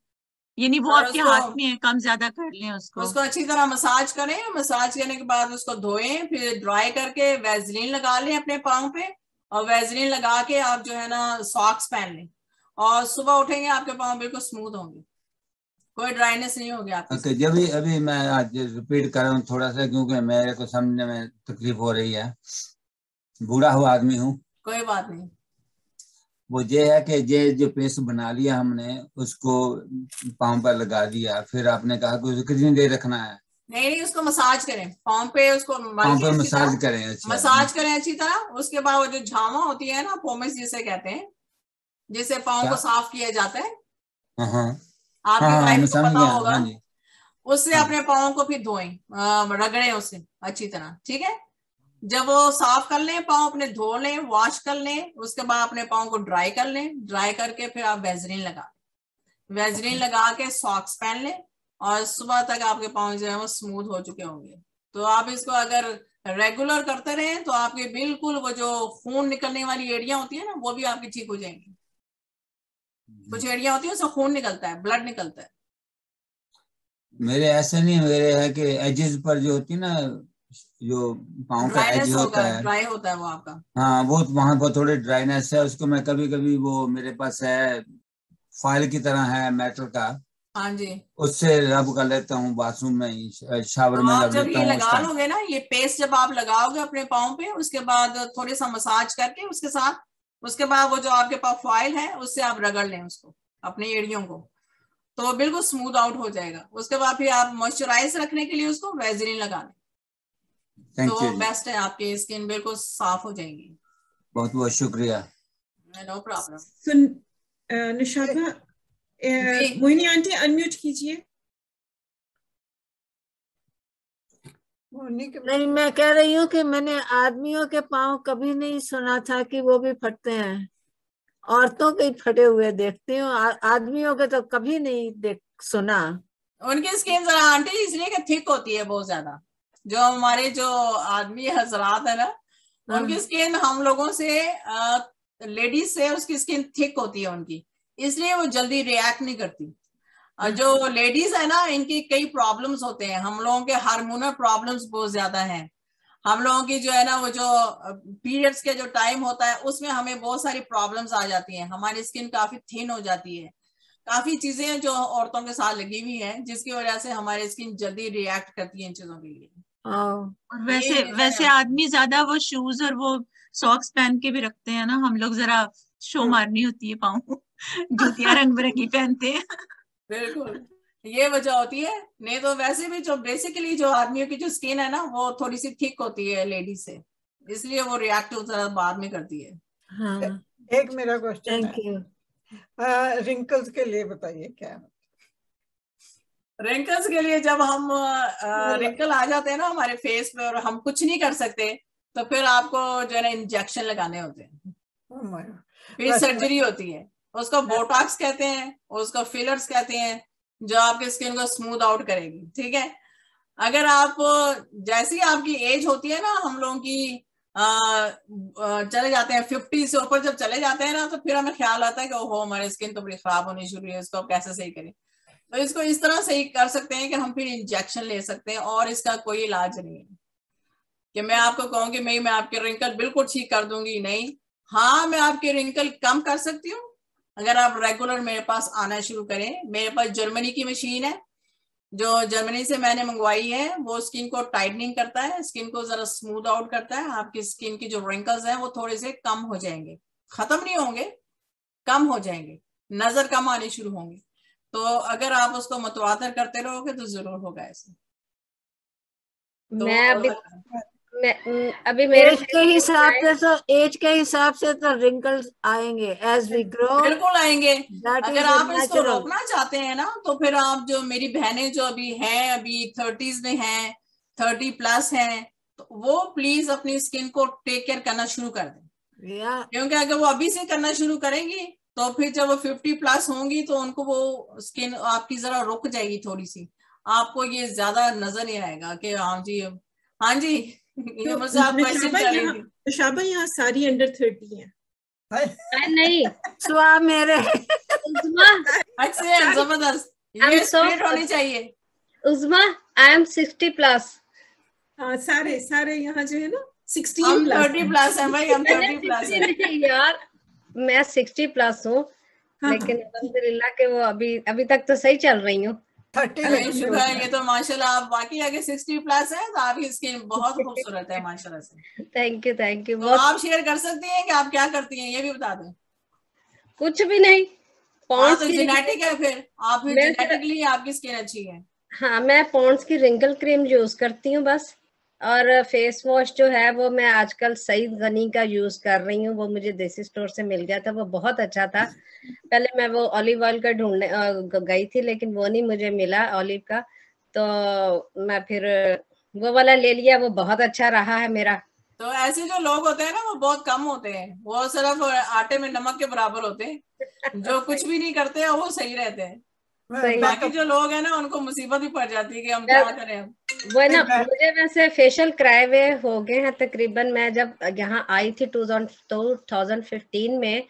यानी वो आपके हाथ में है, कम ज्यादा कर लें उसको अच्छी तरह मसाज करें, मसाज करने के बाद उसको धोएं, फिर ड्राई करके वैसलीन लगा लें अपने पाँव पे, और वैसलीन लगा के आप जो है ना सॉक्स पहन लें, और सुबह उठेंगे आपके पाँव बिल्कुल स्मूथ होंगे, कोई ड्राइनेस नहीं होगी आपकी। okay, जब अभी मैं आज रिपीट कर रहा हूँ थोड़ा सा, क्योंकि मेरे को समझने में तकलीफ हो रही है, बूढ़ा हुआ आदमी हूँ। कोई बात नहीं। वो ये है कि ये जो पेस्ट बना लिया हमने, उसको पाँव पर लगा दिया, फिर आपने कहा कि उसे कितनी देर रखना है? नहीं, उसको मसाज करें पाँव पे, उसको मसाज करें। अच्छा, मसाज करें अच्छी तरह। उसके बाद वो जो झामा होती है ना, पोमिस जिसे कहते हैं, जिसे पाँव को साफ किया जाता है, आपकी वाइफ को पता होगा, उससे अपने पाँव को फिर धोएं, रगड़ें उससे अच्छी तरह, ठीक है। जब वो साफ कर लें पाँव अपने, धो लें, वॉश कर लें, उसके बाद अपने पाँव को ड्राई कर लें। ड्राई करके फिर आप वेजरीन लगा के सॉक्स पहन लें, और सुबह तक आपके पाँव जो है वो स्मूथ हो चुके होंगे। तो आप इसको अगर रेगुलर करते रहें तो आपके बिल्कुल वो जो खून निकलने वाली एड़ियां होती है ना, वो भी आपकी ठीक हो जाएंगी। कुछ एड़ियां होती है उसमें खून निकलता है, ब्लड निकलता है। मेरे ऐसे नहीं, मेरे है कि एजेस पर जो होती है ना, जो पाँव का एज होता है, ड्राई होता है वो आपका। हाँ, वो वहां पर थोड़ी ड्राइनेस है, उसको मैं कभी कभी, वो मेरे पास है फाइल की तरह है मेटल का, हाँ जी, उससे रब कर लेता हूँ बाथरूम में, शावर में आप रब जब लेता ये हूँ। लगा लोगे ना, ये पेस्ट जब आप लगाओगे अपने पाँव पे, उसके बाद थोड़े सा मसाज करके उसके साथ, उसके बाद वो जो आपके पास फॉइल है उससे आप रगड़ लें उसको, अपनी एड़ियों को, तो बिल्कुल स्मूथ आउट हो जाएगा। उसके बाद फिर आप मॉइस्चराइज रखने के लिए उसको वेजरीन लगा लें, तो वो बेस्ट है, आपकी स्किन बिल्कुल साफ हो जाएगी। बहुत बहुत शुक्रिया। No problem. सुन निशाबा, मोहिनी आंटी अनम्यूट कीजिए। नहीं, मैं कह रही हूँ कि मैंने आदमियों के पाँव कभी नहीं सुना था कि वो भी फटते हैं, औरतों के फटे हुए देखती हूँ, आदमियों के तो कभी नहीं सुना। उनकी स्किन जरा आंटी इसलिए कि थिक होती है बहुत ज्यादा। जो हमारे जो आदमी हजरात है ना, उनकी स्किन हम लोगों से, लेडीज से उसकी स्किन थिक होती है उनकी, इसलिए वो जल्दी रिएक्ट नहीं करती। जो लेडीज है ना, इनकी कई प्रॉब्लम्स होते हैं। हम लोगों के हार्मोनल प्रॉब्लम्स बहुत ज्यादा हैं। हम लोगों की जो है ना, वो जो पीरियड्स के जो टाइम होता है उसमें हमें बहुत सारी प्रॉब्लम्स आ जाती हैं, हमारी स्किन काफी थिन हो जाती है, काफी चीजें हैं जो औरतों के साथ लगी हुई हैं, जिसकी वजह से हमारी स्किन जल्दी रिएक्ट करती है इन चीजों के लिए। और वैसे आदमी ज्यादा वो शूज और वो सॉक्स पहन के भी रखते हैं ना, हम लोग जरा शो मारनी होती है पाँव, जूतियां रंग बिरंगी पहनते हैं। बिल्कुल, ये वजह होती है। नहीं तो वैसे भी जो बेसिकली जो आदमियों की जो स्किन है ना, वो थोड़ी सी थिक होती है लेडीज से, इसलिए वो रिएक्ट बाद में करती है। हाँ, एक मेरा क्वेश्चन है, रिंकल्स के लिए बताइए क्या। रिंकल्स के लिए जब हम रिंकल आ जाते हैं ना हमारे फेस पे और हम कुछ नहीं कर सकते, तो फिर आपको जो है ना इंजेक्शन लगाने होते हैं, फिर सर्जरी होती है। उसको बोटॉक्स कहते हैं, उसको फिलर्स कहते हैं, जो आपके स्किन को स्मूथ आउट करेगी, ठीक है। अगर आप, जैसी आपकी एज होती है ना, हम लोगों की चले जाते हैं 50 से ऊपर, जब चले जाते हैं ना, तो फिर हमें ख्याल आता है कि ओहो हमारी स्किन तो बड़ी खराब होनी शुरू है, इसको कैसे सही करें। तो इसको इस तरह सही कर सकते हैं कि हम फिर इंजेक्शन ले सकते हैं, और इसका कोई इलाज नहीं है कि मैं आपको कहूंगी मैं आपके रिंकल बिल्कुल ठीक कर दूंगी, नहीं। हाँ, मैं आपके रिंकल कम कर सकती हूँ अगर आप रेगुलर मेरे पास आना शुरू करें। मेरे पास जर्मनी की मशीन है, जो जर्मनी से मैंने मंगवाई है, वो स्किन को टाइटनिंग करता है, स्किन को जरा स्मूथ आउट करता है। आपकी स्किन की जो रिंकल्स हैं वो थोड़े से कम हो जाएंगे, खत्म नहीं होंगे, कम हो जाएंगे, नजर कम आनी शुरू होंगी। तो अगर आप उसको मतवातर करते रहोगे तो जरूर होगा ऐसे। तो अभी मेरे एज के हिसाब से तो रिंकल्स आएंगे एज वी ग्रो, बिल्कुल आएंगे। अगर आप इसको रोकना चाहते हैं ना, तो फिर आप, जो मेरी बहनें जो अभी हैं, अभी 30s में हैं, 30+ हैं, तो वो प्लीज अपनी स्किन को टेक केयर करना शुरू कर दें। क्योंकि अगर वो अभी से करना शुरू करेंगी तो फिर जब वो 50+ होंगी तो उनको वो स्किन आपकी जरा रुक जाएगी थोड़ी सी, आपको ये ज्यादा नजर नहीं आएगा कि हाँ जी, हाँ जी। ये मुझसे आप क्वेश्चन कर रही थी। शाबा यहाँ सारी अंडर 30 है। नहीं, सुआ मेरे अच्छे, जबरदस्त, ये स्पिरिट होनी चाहिए। उस्मा, आई एम 60+। हाँ, सारे यहाँ जो है ना 16+। हम 30+ है भाई, हम 30+ है यार। मैं 60+ हूँ, लेकिन अल्हम्दुलिल्लाह के वो अभी तक तो सही चल रही हूँ। 30 शुक्र है, ये तो माशाल्लाह आप बाकी आगे 60+ है, तो आपकी स्किन बहुत खूबसूरत है माशाल्लाह से। Thank you. तो आप शेयर कर सकती हैं कि आप क्या करती हैं, ये भी बता दें। कुछ भी नहीं, तो जेनेटिक है, फिर आप जेनेटिकली आपकी स्किन अच्छी है। हाँ, मैं पॉन्ड्स की रिंकल क्रीम यूज करती हूँ बस। और फेस वॉश जो है वो मैं आजकल सईद गनी का यूज कर रही हूँ, वो मुझे देसी स्टोर से मिल गया था, वो बहुत अच्छा था। पहले मैं वो ऑलिव ऑयल का ढूंढने गई थी, लेकिन वो नहीं मुझे मिला ऑलिव का, तो मैं फिर वो वाला ले लिया, वो बहुत अच्छा रहा है मेरा। तो ऐसे जो लोग होते हैं ना वो बहुत कम होते हैं, वो सिर्फ आटे में नमक के बराबर होते हैं, जो कुछ भी नहीं करते हैं वो सही रहते हैं। बाकी जो लोग हैं ना उनको मुसीबत ही पड़ जाती है कि हम क्या करें अब। वो है ना, मुझे वैसे फेशियल कराए हुए हो गए हैं तकरीबन। मैं जब यहाँ आई थी 2015 में,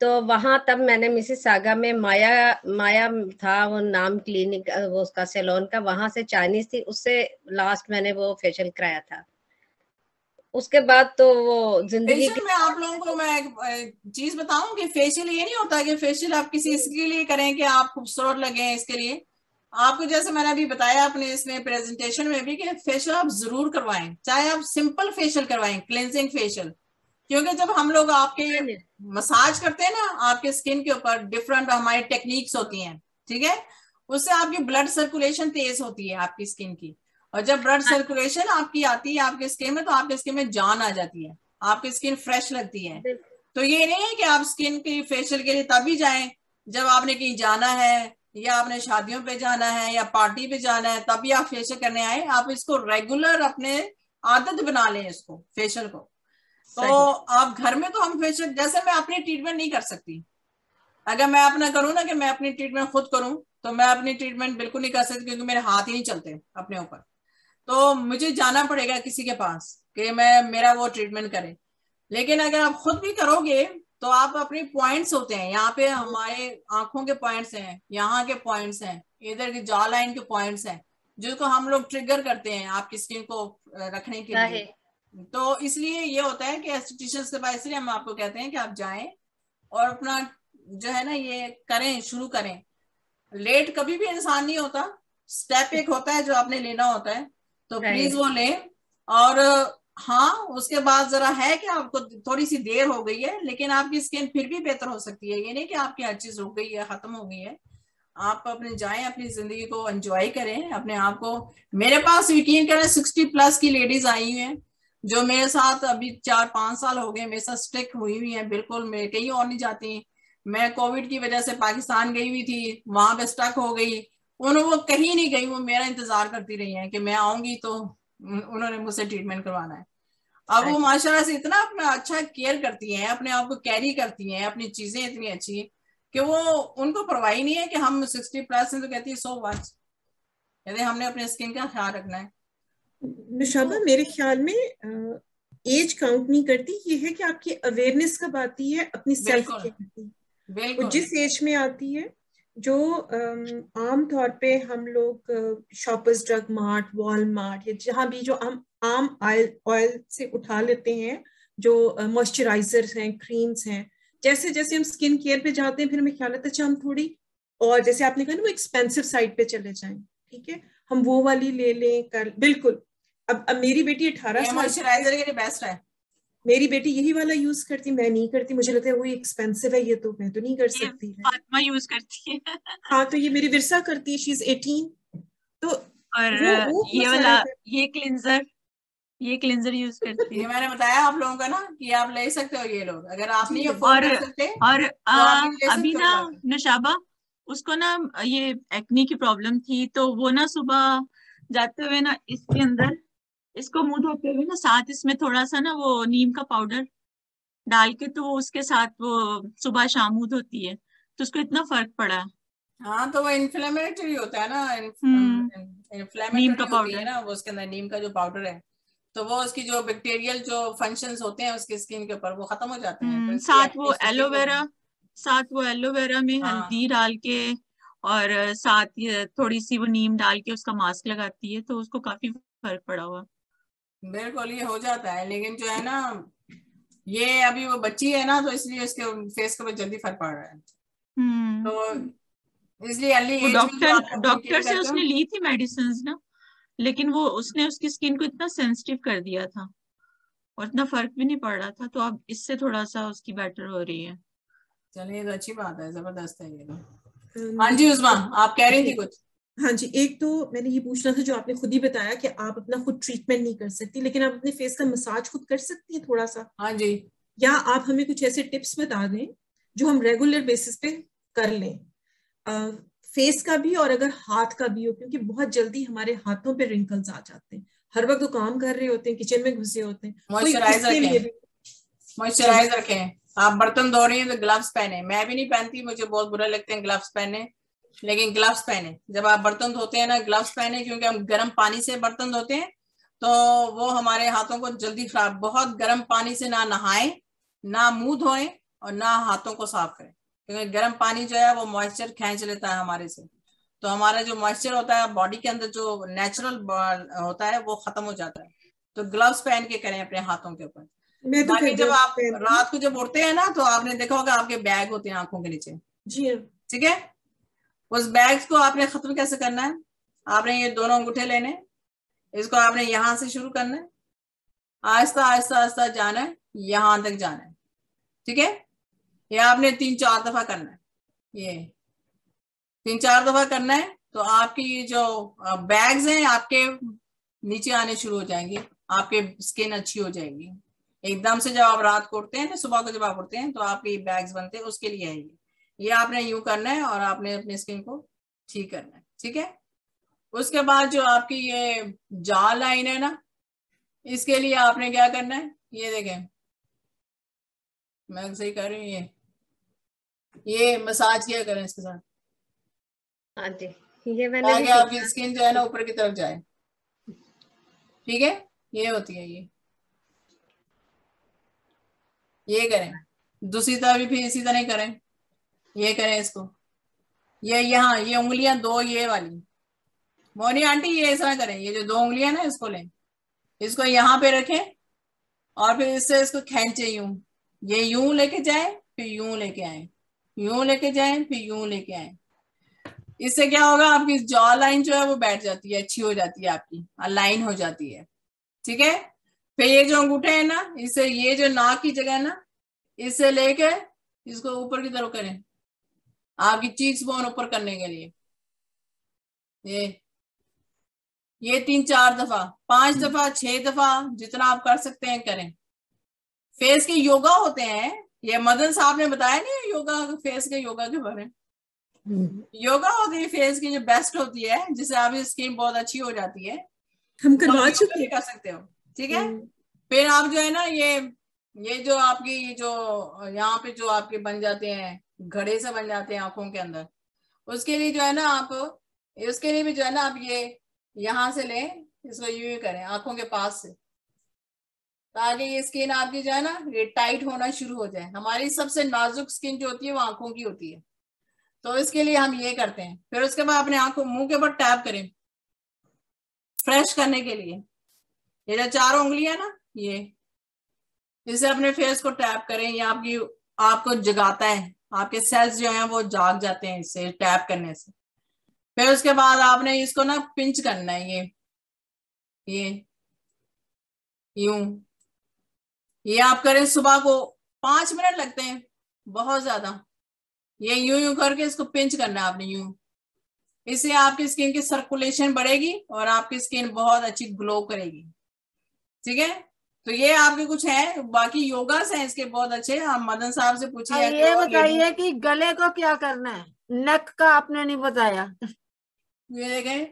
तो वहां तब मैंने मिसिसागा में माया था वो नाम क्लिनिक, वो उसका सैलून का, वहां से चाइनीज थी, उससे लास्ट मैंने वो फेशियल कराया था। उसके बाद तो वो जिंदगी फेशियल में आप लोगों को मैं एक चीज बताऊं कि फेशियल ये नहीं होता कि फेशियल आप किसी इसके लिए करें कि आप खूबसूरत लगे, इसके लिए आपको, जैसे मैंने अभी बताया अपने इसमें प्रेजेंटेशन में भी, कि फेशियल आप जरूर करवाएं, चाहे आप सिंपल फेशियल करवाएं, क्लेंजिंग फेशियल। क्योंकि जब हम लोग आपके मसाज करते हैं ना आपके स्किन के ऊपर, डिफरेंट हमारी टेक्निक्स होती हैं, ठीक है, उससे आपकी ब्लड सर्कुलेशन तेज होती है आपकी स्किन की, और जब ब्लड सर्कुलेशन आपकी आती है आपके स्किन में, तो आपके स्किन में जान आ जाती है, आपकी स्किन फ्रेश लगती है। तो ये नहीं है कि आप स्किन की फेशियल के लिए तभी जाएं जब आपने कहीं जाना है, या आपने शादियों पे जाना है, या पार्टी पे जाना है, तभी आप फेशियल करने आए। आप इसको रेगुलर अपने आदत बना लें इसको, फेशियल को। तो आप घर में, तो हम फेशियल, जैसे मैं अपनी ट्रीटमेंट नहीं कर सकती, अगर मैं अपना करूँ ना कि मैं अपनी ट्रीटमेंट खुद करूँ, तो मैं अपनी ट्रीटमेंट बिल्कुल नहीं कर सकती, क्योंकि मेरे हाथ ही नहीं चलते अपने ऊपर। तो मुझे जाना पड़ेगा किसी के पास कि मैं मेरा वो ट्रीटमेंट करे। लेकिन अगर आप खुद भी करोगे तो आप अपने पॉइंट्स होते हैं, यहाँ पे हमारे आंखों के पॉइंट्स हैं, यहाँ के पॉइंट्स हैं, इधर की जॉ लाइन के पॉइंट्स हैं, जिसको हम लोग ट्रिगर करते हैं आपकी स्किन को रखने के लिए। तो इसलिए ये होता है कि एस्थेटिशियंस के पास, इसलिए हम आपको कहते हैं कि आप जाएं और अपना जो है ना ये करें, शुरू करें। लेट कभी भी इंसान नहीं होता, स्टेप एक होता है जो आपने लेना होता है, तो प्लीज वो लें। और हाँ, उसके बाद जरा है कि आपको थोड़ी सी देर हो गई है, लेकिन आपकी स्किन फिर भी बेहतर हो सकती है। ये नहीं कि आपकी हर चीज रुक गई है, खत्म हो गई है। आप अपने जाएं, अपनी जिंदगी को एंजॉय करें, अपने आप को। मेरे पास यकीन करें 60+ की लेडीज आई हुई हैं जो मेरे साथ अभी 4-5 साल हो गए मेरे साथ स्टिक हुई हुई है, बिल्कुल मैं कहीं और नहीं जाती। मैं कोविड की वजह से पाकिस्तान गई हुई थी, वहां पे स्टक हो गई, वो कहीं नहीं गई, वो मेरा इंतजार करती रही है कि मैं आऊंगी तो उन्होंने मुझसे ट्रीटमेंट करवाना है। अब वो माशाल्लाह से इतना अपना अच्छा केयर करती हैं, अपने आप को कैरी करती हैं, अपनी चीजें इतनी अच्छी कि वो उनको परवाह नहीं है कि हम 60+ हैं, तो कहती है सो व्हाट, कहते हमने अपने स्किन का ख्याल रखना है। निशाबा, मेरे ख्याल में एज काउंट नहीं करती, ये है कि आपकी अवेयरनेस कब आती है अपनी सेल्फ केयर की, वो जिस एज में आती है। जो आम तौर पे हम लोग शॉपर्स ड्रग मार्ट, वॉलमार्ट या जहाँ भी जो हम आम ऑयल से उठा लेते हैं, जो मॉइस्चराइजर्स हैं, क्रीम्स हैं, जैसे जैसे हम स्किन केयर पे जाते हैं फिर हमें ख्याल आता है हम थोड़ी, और जैसे आपने कहा ना वो एक्सपेंसिव साइड पे चले जाएं, ठीक है, हम वो वाली ले लें कर, बिल्कुल। अब मेरी बेटी 18 साल, मॉइस्चराइजर के लिए बेस्ट है, मेरी बेटी यही वाला यूज करती, मैं नहीं करती, मुझे लगता है वो एक्सपेंसिव है, ये तो मैं तो नहीं कर सकती है। फातिमा यूज करती है। हाँ, तो ये मेरी विरसा करती है, शी इज 18। तो और वो ये वाला ये क्लिंजर यूज करती है। ये मैंने बताया आप लोगों का ना कि आप ले सकते हो ये लोग, अगर आप नहीं अफोर्ड कर सकते और अभी ना नशाबा, उसको ना ये एक्नी की प्रॉब्लम थी, तो वो ना सुबह जाते हुए ना इसके अंदर इसको मुंह धोते हुए ना साथ इसमें थोड़ा सा ना वो नीम का पाउडर डाल के, तो वो उसके साथ वो सुबह शाम मुंह धोती है, तो उसको इतना फर्क पड़ा। हाँ, तो वो इन्फ्लेमेटरी होता है ना, इन्फ्लेमेटरी होती है ना वो, उसके अंदर नीम का जो पाउडर है, तो वो उसकी जो बैक्टीरियल जो फंक्शंस होते हैं उसकी स्किन के ऊपर वो खत्म हो जाते हैं। तो साथ वो एलोवेरा में हल्दी डाल के और साथ थोड़ी सी वो नीम डाल के उसका मास्क लगाती है, तो उसको काफी फर्क पड़ा हुआ। बिल्कुल, ये हो जाता है, लेकिन जो है ना ये अभी वो बच्ची है ना, तो इसलिए उसके फेस के ऊपर जल्दी फर्क पड़ रहा है। तो इसलिए अर्ली एज में डॉक्टर से उसने ली थी मेडिसिन ना, लेकिन वो उसने उसकी स्किन को इतना सेंसिटिव कर दिया था और इतना फर्क भी नहीं पड़ रहा था, तो अब इससे थोड़ा सा उसकी बेटर हो रही है। चलिए, तो अच्छी बात है, जबरदस्त है ये तो। हाँ जी उस्मा, आप कह रही थी कुछ? हाँ जी, एक तो मैंने ये पूछना था जो आपने खुद ही बताया कि आप अपना खुद ट्रीटमेंट नहीं कर सकती, लेकिन आप अपने फेस का मसाज खुद कर सकती हैं थोड़ा सा? हाँ जी। या आप हमें कुछ ऐसे टिप्स बता दें जो हम रेगुलर बेसिस पे कर लें, फेस का भी और अगर हाथ का भी हो, क्योंकि बहुत जल्दी हमारे हाथों पे रिंकल्स आ जाते हैं, हर वक्त तो काम कर रहे होते हैं, किचन में घुसे होते हैं। मॉइस्चराइज रखें, मॉइस्चराइज रखें। आप बर्तन धो रही हैं तो ग्लव्स पहने। मैं भी नहीं पहनती, मुझे बहुत बुरा लगते हैं ग्लव्स पहने, लेकिन ग्लव्स पहने। जब आप बर्तन धोते हैं ना, ग्लव्स पहने, क्योंकि हम गर्म पानी से बर्तन धोते हैं तो वो हमारे हाथों को जल्दी खराब। बहुत गर्म पानी से ना नहाएं, ना मुंह धोएं और ना हाथों को साफ करें, क्योंकि गर्म पानी जो है वो मॉइस्चर खींच लेता है हमारे से। तो हमारा जो मॉइस्चर होता है बॉडी के अंदर, जो नेचुरल होता है, वो खत्म हो जाता है। तो ग्लव्स पहन के करें अपने हाथों के ऊपर। बाकी जब आप रात को जब उठते हैं ना, तो आपने देखा होगा आपके बैग होते हैं आंखों के नीचे। जी, ठीक है। उस बैग को आपने खत्म कैसे करना है? आपने ये दोनों अंगूठे लेने, इसको आपने यहां से शुरू करना है, आहिस्ता आहिस्ता आहिस्ता जाना है, यहां तक जाना है। ठीक है। ये आपने 3-4 दफा करना है। ये 3-4 दफा करना है, तो आपकी ये जो बैग्स हैं आपके नीचे आने शुरू हो जाएंगे, आपके स्किन अच्छी हो जाएगी एकदम से। जब आप रात को उठते हैं तो सुबह को जब आप उठते हैं तो आपके बैग्स बनते हैं, उसके लिए है ये आपने यूं करना है और आपने अपनी स्किन को ठीक करना है। ठीक है। उसके बाद जो आपकी ये जॉ लाइन है ना, इसके लिए आपने क्या करना है, ये देखें मैं सही कर रही हूँ, ये मसाज किया करें इसके साथ। हाँ जी, ये मैंने भी आपकी स्किन जो है ना ऊपर की तरफ जाए। ठीक है। ये होती है ये करें। दूसरी तरफ भी फिर इसी तरह करें, ये करें इसको। ये यहाँ ये उंगलियां दो, ये वाली मोनी आंटी, ये इस तरह करें। ये जो 2 उंगलियां ना, इसको लें, इसको यहाँ पे रखें और फिर इससे इसको खींचे यूं। ये यूं लेके जाए, फिर यूं लेके आए, यूं लेके जाए, फिर यूं लेके आए। इससे क्या होगा, आपकी जॉ लाइन जो है वो बैठ जाती है, अच्छी हो जाती है, आपकी अलाइन हो जाती है। ठीक है। फिर ये जो अंगूठे है ना, इससे ये जो नाक की जगह है ना, इससे लेके इसको ऊपर की तरफ करें, आपकी चीक्स बोन ऊपर करने के लिए। ये 3-4 दफा, 5 दफा, 6 दफा, जितना आप कर सकते हैं करें। फेस के योगा होते हैं, ये मदन साहब ने बताया नहीं योगा, फेस के योगा के बारे में। योगा होती है फेस की जो बेस्ट होती है, जिससे आपकी स्किन बहुत अच्छी हो जाती है, हम करवा चुके हैं, कर सकते हो। ठीक है। फिर आप जो है ना, ये जो आपकी जो यहाँ पे जो आपके बन जाते हैं, घड़े से बन जाते हैं आंखों के अंदर, उसके लिए जो है ना आप, उसके लिए भी जो है ना आप ये यहां से लें, इसको यूं करें आंखों के पास से, ताकि ये स्किन आपकी जो है ना ये टाइट होना शुरू हो जाए। हमारी सबसे नाजुक स्किन जो होती है वो आंखों की होती है, तो इसके लिए हम ये करते हैं। फिर उसके बाद अपने आंखों मुंह के ऊपर टैप करें फ्रेश करने के लिए। ये जो 4 उंगलियां ना, ये इसे अपने फेस को टैप करें, ये आपको जगाता है, आपके सेल्स जो हैं वो जाग जाते हैं इससे टैप करने से। फिर उसके बाद आपने इसको ना पिंच करना है, ये यूं, ये आप करें सुबह को 5 मिनट लगते हैं, बहुत ज्यादा। ये यूं यूं करके इसको पिंच करना है आपने यूं। इससे आपकी स्किन की सर्कुलेशन बढ़ेगी और आपकी स्किन बहुत अच्छी ग्लो करेगी। ठीक है। तो ये आपके कुछ है, बाकी योगास हैं इसके बहुत अच्छे, हम मदन साहब से पूछिए। ये बताइए कि गले को क्या करना है, नेक का आपने नहीं बताया। ये देखें,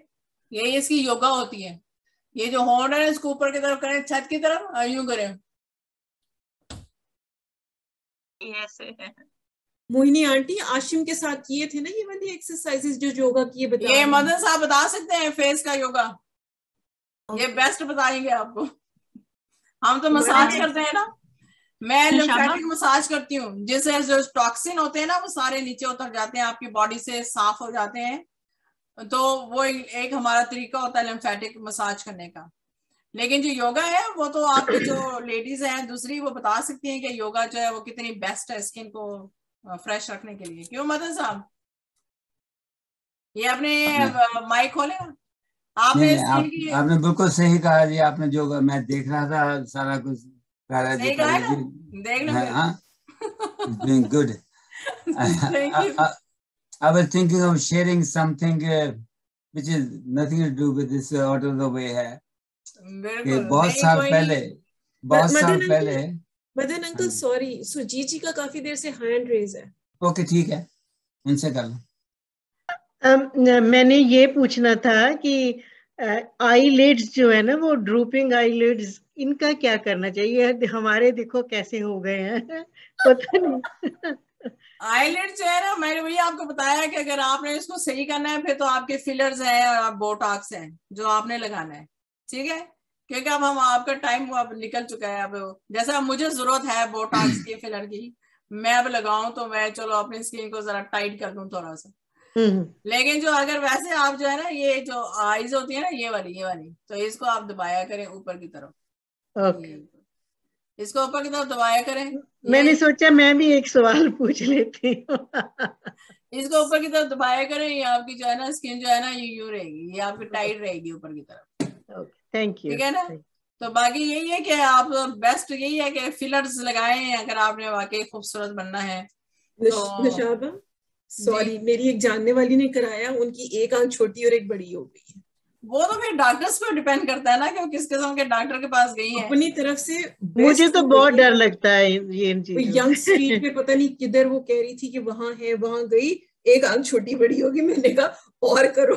ये इसकी योगा होती है। ये जो होंठ है इसको ऊपर की तरफ करें, छत की तरफ, यूं करें। ऐसे है। मोहिनी आंटी आशिम के साथ किए थे ना ये वाली एक्सरसाइजेस जो योगा की बता, ये मदन साहब बता सकते हैं फेस का योगा, ये बेस्ट बताएंगे आपको। हम तो मसाज करते हैं ना, मैं लिम्फेटिक मसाज करती हूँ, जिससे जो टॉक्सिन होते हैं ना वो सारे नीचे उतर जाते हैं, आपकी बॉडी से साफ हो जाते हैं। तो वो एक हमारा तरीका होता है लिम्फेटिक मसाज करने का। लेकिन जो योगा है वो तो आपकी जो लेडीज हैं दूसरी, वो बता सकती हैं कि योगा जो है वो कितनी बेस्ट है स्किन को फ्रेश रखने के लिए। क्यों मदन साहब, ये अपने माइक खोले। आपने बिल्कुल सही कहा जी, आपने जो मैं देख रहा था सारा कुछ सही कहा ना, देख लो। हाँ, doing good. I was thinking of sharing something which is nothing to do with this out of the way है कि बिल्कुल बहुत नहीं, साल कोई पहले नहीं। बहुत साल पहले मदन अंकल सॉरी, सुजीत जी का काफी देर से हैंड रेज है। ओके ठीक है, उनसे कर लो। मैंने ये पूछना था कि आईलिड्स जो है ना, वो ड्रूपिंग आईलिड्स, इनका क्या करना चाहिए? हमारे देखो कैसे हो गए हैं पता नहीं। आईलेट जो है ना, मैंने वही आपको बताया कि अगर आपने इसको सही करना है फिर तो आपके फिलर्स हैं और बोटॉक्स हैं जो आपने लगाना है, ठीक है? क्योंकि अब हम आपका टाइम अब निकल चुका है। अब जैसे अब मुझे जरूरत है बोटॉक्स की, फिलर की, मैं अब लगाऊं तो मैं चलो अपनी स्किन को जरा टाइट कर दूं थोड़ा सा। लेकिन जो अगर वैसे आप जो है ना, ये जो आईज होती है ना, ये वाली, तो इसको आप दबाया करें ऊपर की तरफ। ओके, इसको ऊपर की तरफ दबाया करें। मैंने सोचा मैं भी एक सवाल पूछ लेती हूँ। इसको ऊपर की तरफ दबाया करें, ये आपकी जो है ना स्किन जो है ना ये यूं रहेगी, ये आपकी टाइट रहेगी ऊपर की तरफ। Thank you. ठीक है ना? तो बाकी यही है कि आप बेस्ट यही है कि फिलर्स लगाएं अगर आपने वाकई खूबसूरत बनना है तो। निशाबा सॉरी, मेरी एक जानने वाली ने कराया, उनकी एक आंख छोटी और एक बड़ी हो गई है। वो तो फिर डॉक्टर्स पे डिपेंड करता है ना कि किस किस्म के डॉक्टर के पास गई है। अपनी तरफ से मुझे तो बहुत डर लगता है ये इन चीजों। यंग स्ट्रीट पे पता नहीं किधर वो कह रही थी कि वहां है, वहां गई, एक आंख छोटी बड़ी होगी। मैंने कहा और करो।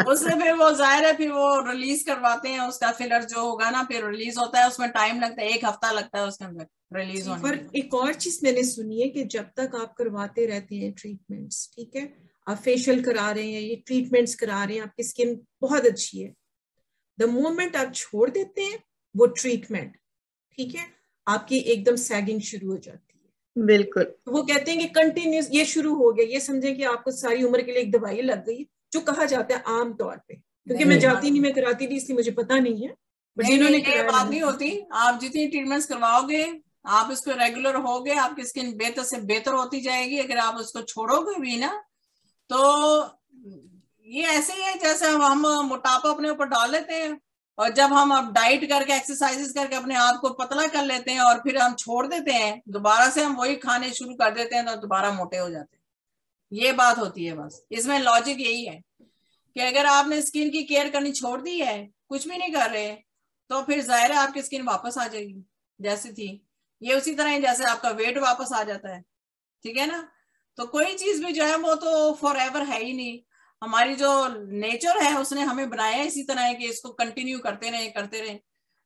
उससे फिर वो जाहिर है फिर वो रिलीज करवाते हैं उसका फिलर जो होगा ना, फिर रिलीज होता है, उसमें टाइम लगता है, 1 हफ्ता लगता है उसके अंदर रिलीज होने पर एक और चीज मैंने सुनी है कि जब तक आप करवाते रहते हैं ट्रीटमेंट्स, ठीक है, आप फेशियल करा रहे हैं, ये ट्रीटमेंट्स करा रहे हैं, आपकी स्किन बहुत अच्छी है, द मोमेंट आप छोड़ देते हैं वो ट्रीटमेंट, ठीक है, आपकी एकदम सैगिंग शुरू हो जाती है। बिल्कुल। तो वो कहते हैं कि कंटिन्यूस ये शुरू हो गया, ये समझें कि आपको सारी उम्र के लिए एक दवाई लग गई, जो कहा जाता है आम तौर पे, क्योंकि मैं जाती नहीं, मैं कराती नहीं, इसलिए मुझे पता नहीं है। नहीं, बात नहीं होती। आप जितनी ट्रीटमेंट्स करवाओगे, आप इसको रेगुलर होगे, आपकी स्किन बेहतर से बेहतर होती जाएगी। अगर आप उसको छोड़ोगे भी ना तो ये ऐसे ही है जैसे हम मोटापा अपने ऊपर डाल लेते हैं, और जब हम अब डाइट करके एक्सरसाइजेस करके अपने आप को पतला कर लेते हैं और फिर हम छोड़ देते हैं, दोबारा से हम वही खाने शुरू कर देते हैं तो दोबारा मोटे हो जाते हैं। ये बात होती है बस। इसमें लॉजिक यही है कि अगर आपने स्किन की केयर करनी छोड़ दी है, कुछ भी नहीं कर रहे, तो फिर जाहिर है आपकी स्किन वापस आ जाएगी जैसी थी। ये उसी तरह है जैसे आपका वेट वापस आ जाता है, ठीक है ना? तो कोई चीज भी जो है वो तो फॉर एवर है ही नहीं। हमारी जो नेचर है उसने हमें बनाया है इसी तरह है कि इसको कंटिन्यू करते रहे।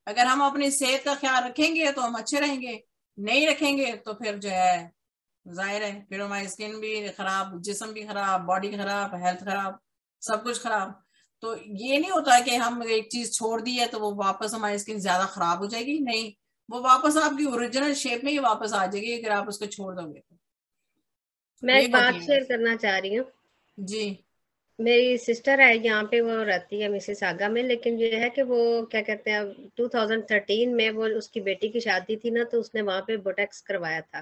अगर हम अपनी सेहत का ख्याल रखेंगे तो हम अच्छे रहेंगे, नहीं रखेंगे तो फिर जो है जाहिर है फिर हमारी स्किन भी खराब, जिस्म भी खराब, बॉडी खराब, हेल्थ खराब, सब कुछ खराब। तो ये नहीं होता कि हम एक चीज छोड़ दी है तो वो वापस हमारी स्किन ज्यादा खराब हो जाएगी, नहीं, वो वापस आपकी ओरिजिनल शेप में ही वापस आ जाएगी अगर आप उसको छोड़ दोगे। मैं एक बात शेयर करना चाह रही हूँ जी। मेरी सिस्टर है यहाँ पे, वो रहती है मिसिसागा में, लेकिन ये है कि वो क्या कहते हैं 2013 में वो उसकी बेटी की शादी थी ना, तो उसने वहां पे बोटेक्स करवाया था।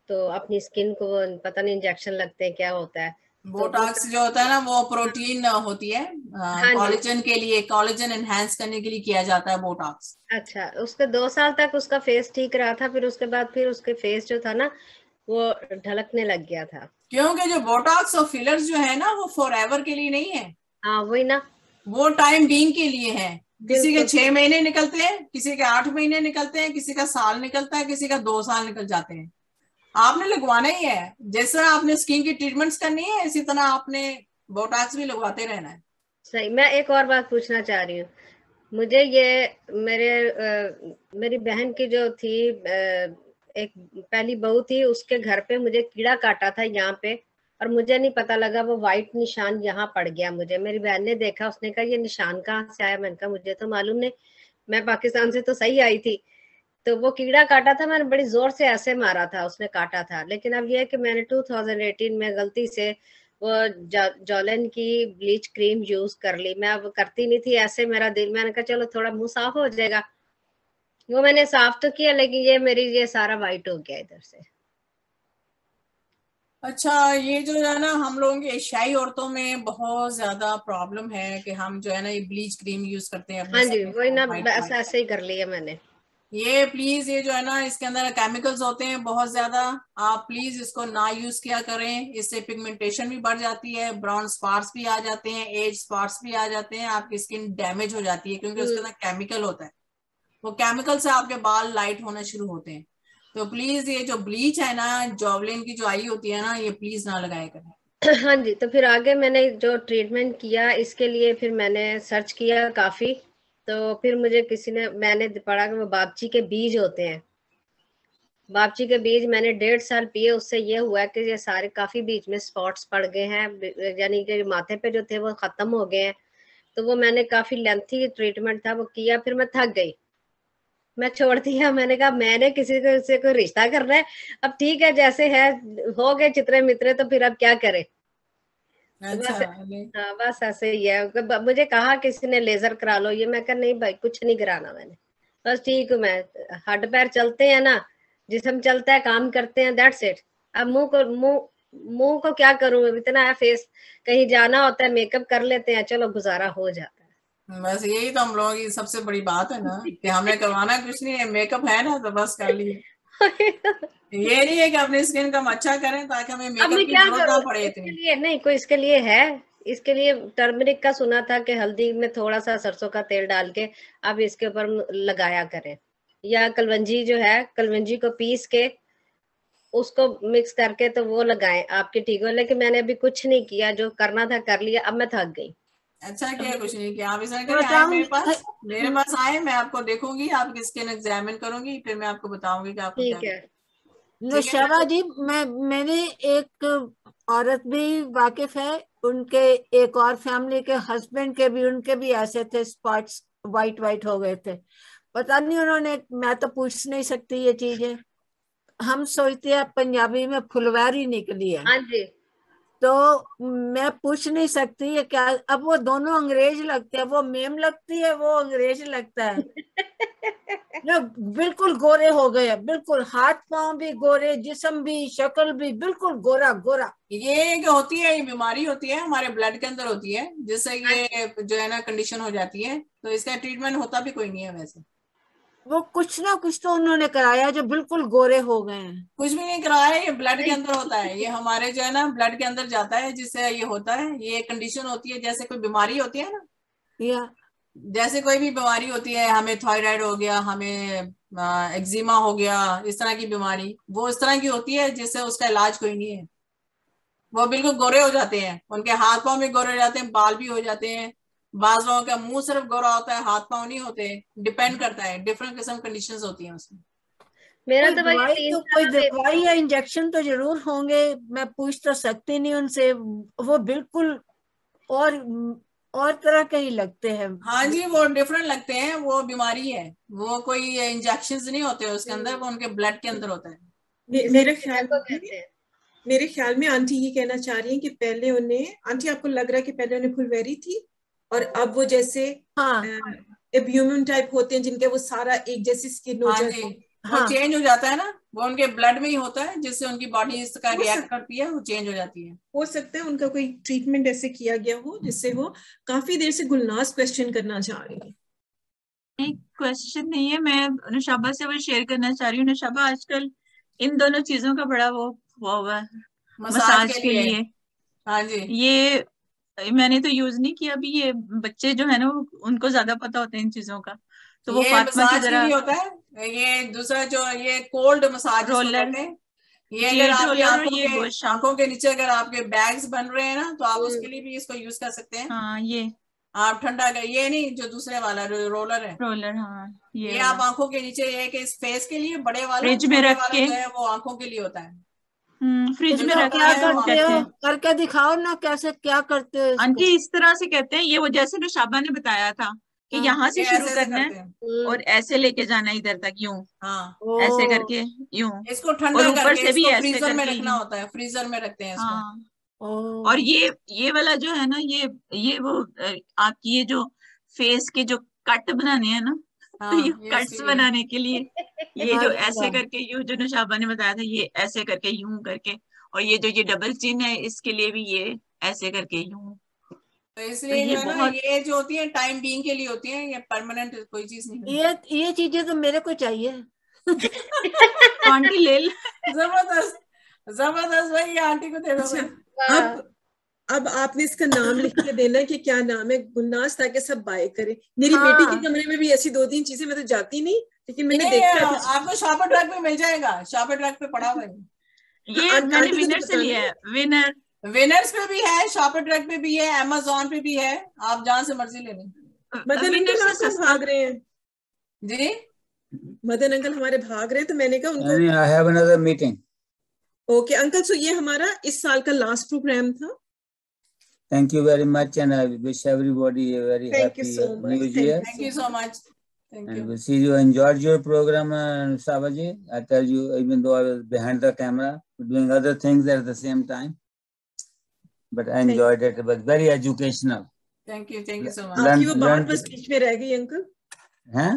तो अपनी स्किन को पता नहीं इंजेक्शन लगते हैं क्या होता है। बोटॉक्स जो होता है ना वो प्रोटीन होती है, कोलेजन के लिए, कोलेजन एनहांस करने के लिए किया जाता है बोटॉक्स। अच्छा, उसके 2 साल तक उसका फेस ठीक रहा था, फिर उसके बाद फिर उसके फेस जो था ना वो ढलकने लग गया था। क्योंकि जो बोटॉक्स और फिलर्स जो है ना वो फॉर एवर के लिए नहीं है। हाँ वही ना, वो टाइम बीइंग के लिए है। किसी के 6 महीने निकलते हैं, किसी के 8 महीने निकलते हैं, किसी का साल निकलता है, किसी का 2 साल निकल जाते हैं। आपने लगवाना ही है। जैसे आपने स्किन की ट्रीटमेंट्स करनी है इसी तरह आपने बोटॉक्स भी लगवाते रहना है। सही। मैं एक और बात पूछना चाह रही हूँ, मुझे ये मेरी बहन की जो थी एक पहली बहू थी, उसके घर पे मुझे कीड़ा काटा था यहाँ पे, और मुझे नहीं पता लगा, वो व्हाइट निशान यहाँ पड़ गया मुझे। मेरी बहन ने देखा, उसने कहा ये निशान कहाँ से आया? मैंने कहा मुझे तो मालूम नहीं, मैं पाकिस्तान से तो सही आई थी। तो वो कीड़ा काटा था, मैंने बड़ी जोर से ऐसे मारा था, उसने काटा था। लेकिन अब ये है कि मैंने 2018 में गलती से वो जॉलन की ब्लीच क्रीम यूज कर ली। मैं अब करती नहीं थी ऐसे, मेरा दिल, मैंने कहा चलो थोड़ा मुंह साफ हो जाएगा, वो मैंने साफ तो किया, लेकिन ये सारा वाइट हो गया इधर से। अच्छा, ये जो है ना हम लोगों की एशियाई औरतों में बहुत ज्यादा प्रॉब्लम है कि हम जो है ना ये ब्लीच क्रीम यूज करते हैं। हाँ जी, वही ना, ऐसा ऐसे ही कर लिया मैंने। ये प्लीज, ये जो है ना, इसके अंदर केमिकल्स होते हैं बहुत ज्यादा, आप प्लीज इसको ना यूज किया करें। इससे पिगमेंटेशन भी बढ़ जाती है, ब्राउन स्पॉट्स भी आ जाते हैं, एज स्पॉट्स भी आ जाते हैं, आपकी स्किन डैमेज हो जाती है, क्योंकि उसके अंदर केमिकल होता है। वो केमिकल से आपके बाल लाइट होना शुरू होते हैं। तो प्लीज ये जो ब्लीच है ना, जॉवलिन की जो आई होती है ना, ये प्लीज ना लगाया करें। हाँ जी। तो फिर आगे मैंने जो ट्रीटमेंट किया, इसके लिए फिर मैंने सर्च किया काफी। तो फिर मुझे मैंने पढ़ा कि वो बापची के बीज होते हैं। बापची के बीज मैंने 1.5 साल पिए। उससे ये हुआ कि ये सारे काफी बीच में स्पॉट्स पड़ गए हैं, यानी कि माथे पे जो थे वो खत्म हो गए हैं। तो वो मैंने काफी लेंथी ट्रीटमेंट था वो किया, फिर मैं थक गई, मैं छोड़ दिया। मैंने कहा मैंने किसी को से कोई रिश्ता करना है, अब ठीक है जैसे है, हो गए चित्रे मित्रे, तो फिर अब क्या करें। तो बस, हाँ बस ऐसे ही है। मुझे कहा किसी ने लेजर करा लो, ये मैं कहा नहीं भाई कुछ नहीं कराना मैंने, बस ठीक हूँ मैं। हड्ड पैर चलते हैं ना, जिस्म चलता है, काम करते हैं, दैट्स इट। अब मुंह को क्या करूं, इतना है फेस, कहीं जाना होता है मेकअप कर लेते हैं, चलो गुजारा हो जाता है। बस यही तो हम लोगों की सबसे बड़ी बात है ना, कि हमें करवाना कुछ नहीं है, मेकअप है ना तो बस कर लिए। ये नहीं है कि अपनी स्किन का अच्छा करें ताकि हमें मेकअप की जरूरत ना पड़े। इसके लिए नहीं, कोई इसके लिए है, इसके लिए टर्मरिक का सुना था कि हल्दी में थोड़ा सा सरसों का तेल डाल के आप इसके ऊपर लगाया करें, या कलवंजी जो है, कलवंजी को पीस के उसको मिक्स करके तो वो लगाएं, आपके ठीक हो। लेकिन मैंने अभी कुछ नहीं किया, जो करना था कर लिया, अब मैं थक गई। अच्छा किया, कुछ नहीं किया। आप ऐसा करें, आए मेरे पास आए, मैं आपको देखूंगी, आपकी स्किन एग्जामिन करूंगी, फिर मैं आपको बताऊंगी कि आपको ठीक क्या है। नौशाबा जी, मैंने एक औरत भी वाकिफ है, उनके एक और फैमिली के हस्बैंड के भी, उनके भी ऐसे थे, स्पॉट्स वाइट वाइट हो गए थे। पता नहीं उन्होंने, मैं तो पूछ नहीं सकती ये चीजें, हम सोचते हैं पंजाबी में फुलवारी निकली है। हाँ जी। तो मैं पूछ नहीं सकती ये क्या। अब वो दोनों अंग्रेज लगते हैं, वो मेम लगती है, वो अंग्रेज लगता है। ना बिल्कुल गोरे हो गए, बिल्कुल हाथ पांव भी गोरे, जिस्म भी, शक्ल भी बिल्कुल गोरा गोरा। ये जो होती है, ये बीमारी होती है, हमारे ब्लड के अंदर होती है, जिससे ये जो है ना कंडीशन हो जाती है। तो इसका ट्रीटमेंट होता भी कोई नहीं है वैसे। वो कुछ ना कुछ तो उन्होंने कराया जो बिल्कुल गोरे हो गए हैं। कुछ भी नहीं कराया है, ये ब्लड के अंदर होता है, ये हमारे जो है ना ब्लड के अंदर जाता है, जिससे ये होता है। ये कंडीशन होती है, जैसे कोई बीमारी होती है ना, या जैसे कोई भी बीमारी होती है, हमें थायराइड हो गया, हमें एक्जिमा हो गया, इस तरह की बीमारी, वो इस तरह की होती है जिससे उसका इलाज कोई नहीं है। वो बिल्कुल गोरे हो जाते हैं, उनके हाथ पांव भी गोरे हो जाते हैं, बाल भी हो जाते हैं। बाज लोगों का मुंह सिर्फ गोरा होता है, हाथ पांव नहीं होते। डिपेंड करता है, डिफरेंट किस्म कंडीशंस होती हैं उसमें। मेरा कोई तो भाई दवाई तो, कोई दवाई या इंजेक्शन तो जरूर होंगे, मैं पूछ तो सकती नहीं उनसे, वो बिल्कुल और तरह के ही लगते हैं। हाँ जी, वो डिफरेंट लगते हैं, वो बीमारी है, वो कोई इंजेक्शन नहीं होते उसके अंदर, वो उनके ब्लड के अंदर होता है। मेरे ख्याल में आंटी ये कहना चाह रही हैं कि पहले उन्हें, आंटी आपको लग रहा है कि पहले उन्हें फुलवेरी थी और अब वो जैसे एब्यूमन टाइप होते हैं जिनके वो सारा एक जैसी स्किन हो जाती है। वो चेंज हो जाता है ना, वो उनके ब्लड में ही होता है, जिससे उनकी बॉडी इसका रिएक्ट करती है, वो चेंज हो जाती है। हो सकता है उनका कोई ट्रीटमेंट ऐसे किया गया हो जिससे वो काफी देर से गुलनाज क्वेश्चन करना चाह रही है। एक क्वेश्चन नहीं है, मैं नौशाबा से वो शेयर करना चाह रही हूँ। नौशाबा, आजकल इन दोनों चीजों का बड़ा वो हुआ है मसाज के लिए। हाँ जी। ये मैंने तो यूज नहीं किया अभी, ये बच्चे जो है ना उनको ज्यादा पता होता है इन चीजों का, तो वो फातिमा की जरा होता है। ये दूसरा जो ये कोल्ड मसाज रोलर, ये अगर आपकी आंखों के नीचे अगर आपके बैग्स बन रहे हैं ना, तो आप उसके लिए भी इसको यूज कर सकते हैं। हाँ, ये आप ठंडा कर, ये नहीं जो दूसरे वाला रोलर है, रोलर, हाँ ये आप आंखों के नीचे, ये कि इस फेस के लिए बड़े वाला, फ्रिज में रख के, जो है वो आंखों के लिए होता है। फ्रिज में रख क्या करते हो, करके दिखाओ ना, कैसे क्या करते हो इसको? आंटी इस तरह से कहते हैं, ये वो जैसे नौशाबा ने बताया था कि यहाँ से शुरू करना है और ऐसे लेके जाना इधर तक, यूं ऐसे करके, यूं इसको ठंडा ऊपर से भी ऐसे फ्रीजर में करके रखना होता है, फ्रीजर में रखते हैं इसको। हाँ, और ये वाला जो है ना, ये वो आपकी ये जो फेस के जो कट बनाने हैं ना, तो ये कट्स बनाने के लिए ये जो ऐसे करके, यूं जो नौशाबा ने बताया था, ये ऐसे करके यूं करके, और ये जो ये डबल चिन है इसके लिए भी ये ऐसे करके यूं तो इसलिए ये जो है ना, बहुत ये जो होती है टाइम बीइंग के लिए होती है, ये परमानेंट कोई चीज नहीं है। ये चीजें तो मेरे को चाहिए। तो आंटी ले ले। जबरदस्त जबरदस्त भाई, ये आंटी को दे दो अच्छा, भाई। अब आपने इसका नाम लिख के देना है कि क्या नाम है, गुलनाज, ताकि सब बाय करें। मेरी बेटी के कमरे में भी ऐसी 2-3 चीजें, मैं तो जाती नहीं, लेकिन मैंने देखा है। आपको शॉपर ट्रक पे मिल जाएगा, शॉपर ट्रक पे पड़ा हुआ है। ये मैंने विनर से लिया है। विनर विनर्स पे भी है, शॉपर ट्रक पे भी है, अमेज़न पे भी है, आप जहां से मर्जी ले लें। मदन अंकल आप भाग रहे हैं जी, मदन अंकल हमारे भाग रहे हैं, तो मैंने कहा उनको I have another meeting. Okay uncle, so ये हमारा इस साल का लास्ट प्रोग्राम था। Thank you very much, and I wish everybody a very Thank you happy so much. New Year. thank you so much. Thank you. And we see you enjoyed your program, Savaji. I tell you, even though I was behind the camera, doing other things at the same time, but I enjoyed it. It was very educational. Thank you so much. आपकी वो बात बस बीच में रह गई uncle. हैं?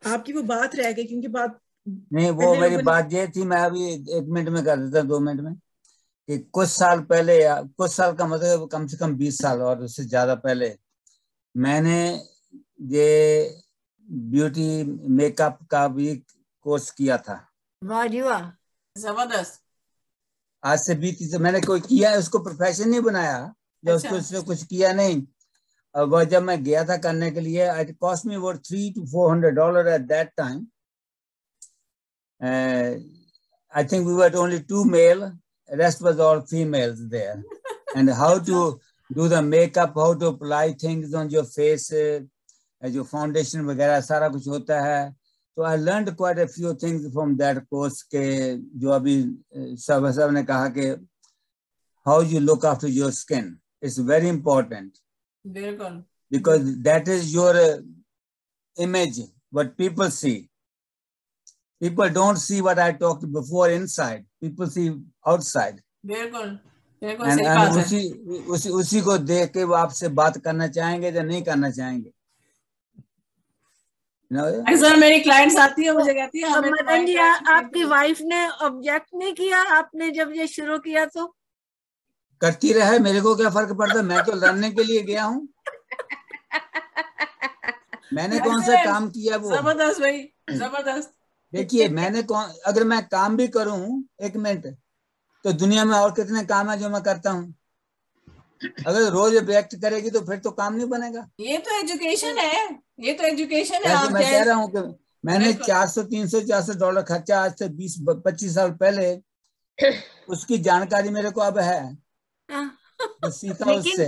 आपकी वो बात रह गई, क्योंकि बात नहीं, वो मेरी बात ये थी, मैं अभी 1 मिनट में कर देता, 2 मिनट में, कि कुछ साल पहले, या कुछ साल का मतलब कम से कम 20 साल और उससे ज्यादा पहले, मैंने ये ब्यूटी मेकअप का भी कोर्स किया था। वाह जी वाह, जबरदस्त। आज से 20 से मैंने कोई किया है, उसको प्रोफेशन नहीं बनाया, जो अच्छा। उसको कुछ किया नहीं। और वह जब मैं गया था करने के लिए, it cost me about $300 to $400 at that time. I think we were only 2 male, rest was all females there. And how to do the makeup, how to apply things on your face, जो foundation वगैरह सारा कुछ होता है। तो I learned quite a few things from that course, के जो अभी सब ने कहा कि how you look after your skin is very important. बिल्कुल। Because that is your image, what people see. People don't see what I talked before inside. People see outside. बिल्कुल बिल्कुल And, सही बात है। उसी को देख के वो आपसे बात करना चाहेंगे या नहीं करना चाहेंगे। अक्सर मेरी क्लाइंट्स आती है, मुझे कहती है हमें मदन जी आपकी वाइफ ने ऑब्जेक्ट नहीं किया आपने जब ये शुरू किया? तो करती रहे, मेरे को क्या फर्क पड़ता है, मैं तो लड़ने के लिए गया हूँ। मैंने कौन सा काम किया वो? जबरदस्त भाई, जबरदस्त। देखिए, अगर मैं काम भी करूं 1 मिनट, तो दुनिया में और कितने काम है जो मैं करता हूं। अगर रोज रिएक्ट करेगी तो फिर तो काम नहीं बनेगा। ये तो एजुकेशन है, ये तो एजुकेशन है। आप मैं कह रहा हूँ कि मैंने $300-400 खर्चा आज से 20-25 साल पहले, उसकी जानकारी मेरे को अब है, तो सीखा उससे।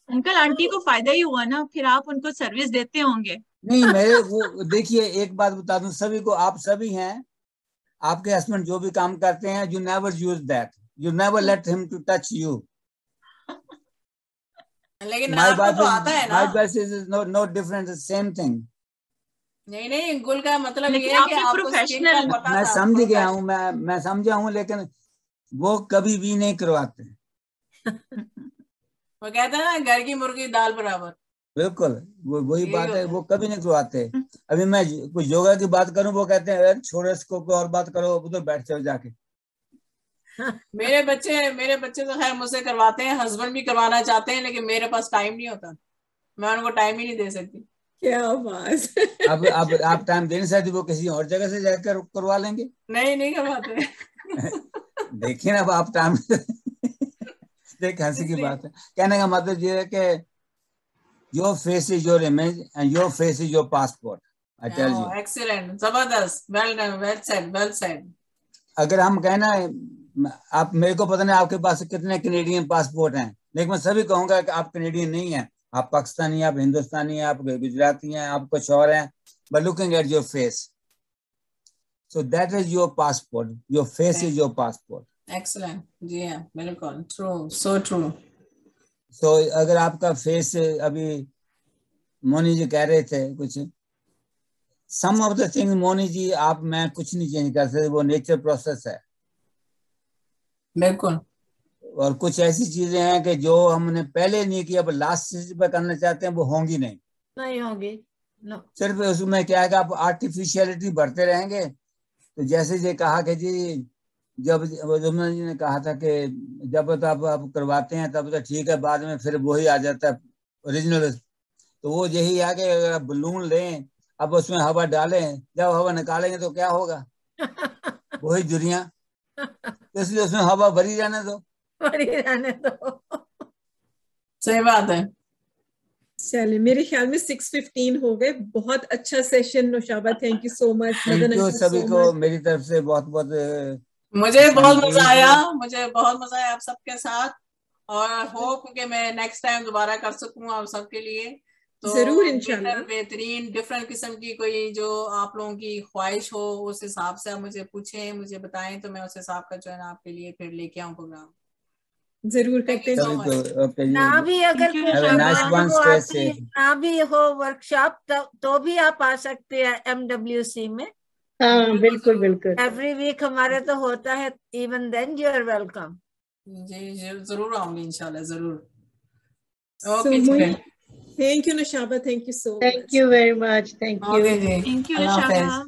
अंकल आंटी को फायदा ही हुआ ना, फिर आप उनको सर्विस देते होंगे। नहीं, मेरे वो देखिए, एक बात बता दूं सभी को, आप सभी हैं, आपके हस्बैंड जो भी काम करते हैं, you never use that, you never let him to touch you. लेकिन आपको तो आता है ना। My best is no different, same thing. नहीं, गुल का मतलब ये है कि आपको प्रोफेशनल। मैं समझ गया हूँ, मैं समझा हूँ, लेकिन वो कभी भी नहीं करवाते। वो कहते हैं ना, घर की मुर्गी दाल बराबर। बिल्कुल, वो वही बात है, वो कभी नहीं करवाते। अभी मैं कुछ योगा की बात करूं, वो कहते हैं छोड़ो इसको, कोई और बात करो, उधर बैठ जाओ जाके। मेरे बच्चे तो खैर मुझसे करवाते हैं, हस्बैंड भी करवाना चाहते हैं, लेकिन मेरे पास टाइम नहीं होता, मैं उनको टाइम ही नहीं दे सकती। क्या बात। अब आप टाइम दे नहीं सकती, वो किसी और जगह से जाकर करवा लेंगे। नहीं करवाते। देखिए ना, आप टाइम देख, हंसी की बात है। कहने का मतलब ये है कि your face is your image and your face is your passport. I tell you. Excellent, जबरदस्त, well done, well said. अगर हम कहना, आप मेरे को पता नहीं आपके पास कितने कैनेडियन पासपोर्ट हैं, लेकिन मैं सभी कहूंगा कि आप कैनेडियन नहीं हैं, आप पाकिस्तानी हैं, आप हिंदुस्तानी हैं, आप गुजराती हैं, आप कुछ और हैं, but looking at your face, so that is your passport, your face is your passport. Excellent, जी हाँ, बिल्कुल, true, so true. तो अगर आपका फेस, अभी मोनी जी कह रहे थे कुछ, सम ऑफ द थिंग्स मोनी जी, मैं कुछ नहीं चेंज कर सकते, वो नेचर प्रोसेस है। बिल्कुल। और कुछ ऐसी चीजें हैं कि जो हमने पहले नहीं किया, अब लास्ट स्टेज पे करना चाहते हैं, वो होंगी नहीं होंगी। सिर्फ उसमें क्या है कि आप आर्टिफिशियलिटी बढ़ते रहेंगे। तो जैसे ये कहा कि जी जब जमुना जी ने कहा था कि जब तो आप करवाते हैं तब तो ठीक है, बाद में फिर वही आ जाता है ओरिजिनल। तो वो यही है कि अगर आप बलून लें, अब उसमें हवा डालें, जब हवा निकालेंगे तो क्या होगा? वही दुनिया। तो इसलिए उसमें हवा भरी रहने दो, भरी रहने दो। सही बात है। चलिए, मेरे ख्याल में 6:15 हो गए। बहुत अच्छा session Naushaba, thank you so much. Thank you सभी को मेरी तरफ से बहुत बहुत। मुझे बहुत मजा आया, मुझे बहुत मजा आया आप सबके साथ, और होप कि मैं नेक्स्ट टाइम दोबारा कर सकूं आप सबके लिए। तो जरूर इंशाल्लाह। बेहतरीन डिफरेंट किस्म की कोई जो आप लोगों की ख्वाहिश हो उस हिसाब से आप मुझे पूछें, मुझे बताएं, तो मैं उस हिसाब का जो है ना आपके लिए फिर लेके आऊं प्रोग्राम। जरूर करते हैं। ना भी अगर ना भी हो वर्कशॉप तो भी आप आ सकते हैं MWC में। हाँ बिल्कुल बिल्कुल, एवरी वीक हमारे तो होता है। Even then you are welcome. जी जरूर आऊंगी इंशाल्लाह, जरूर। Okay, thank you Naushaba, thank you so much. Thank you very much, thank you. Thank you Naushaba.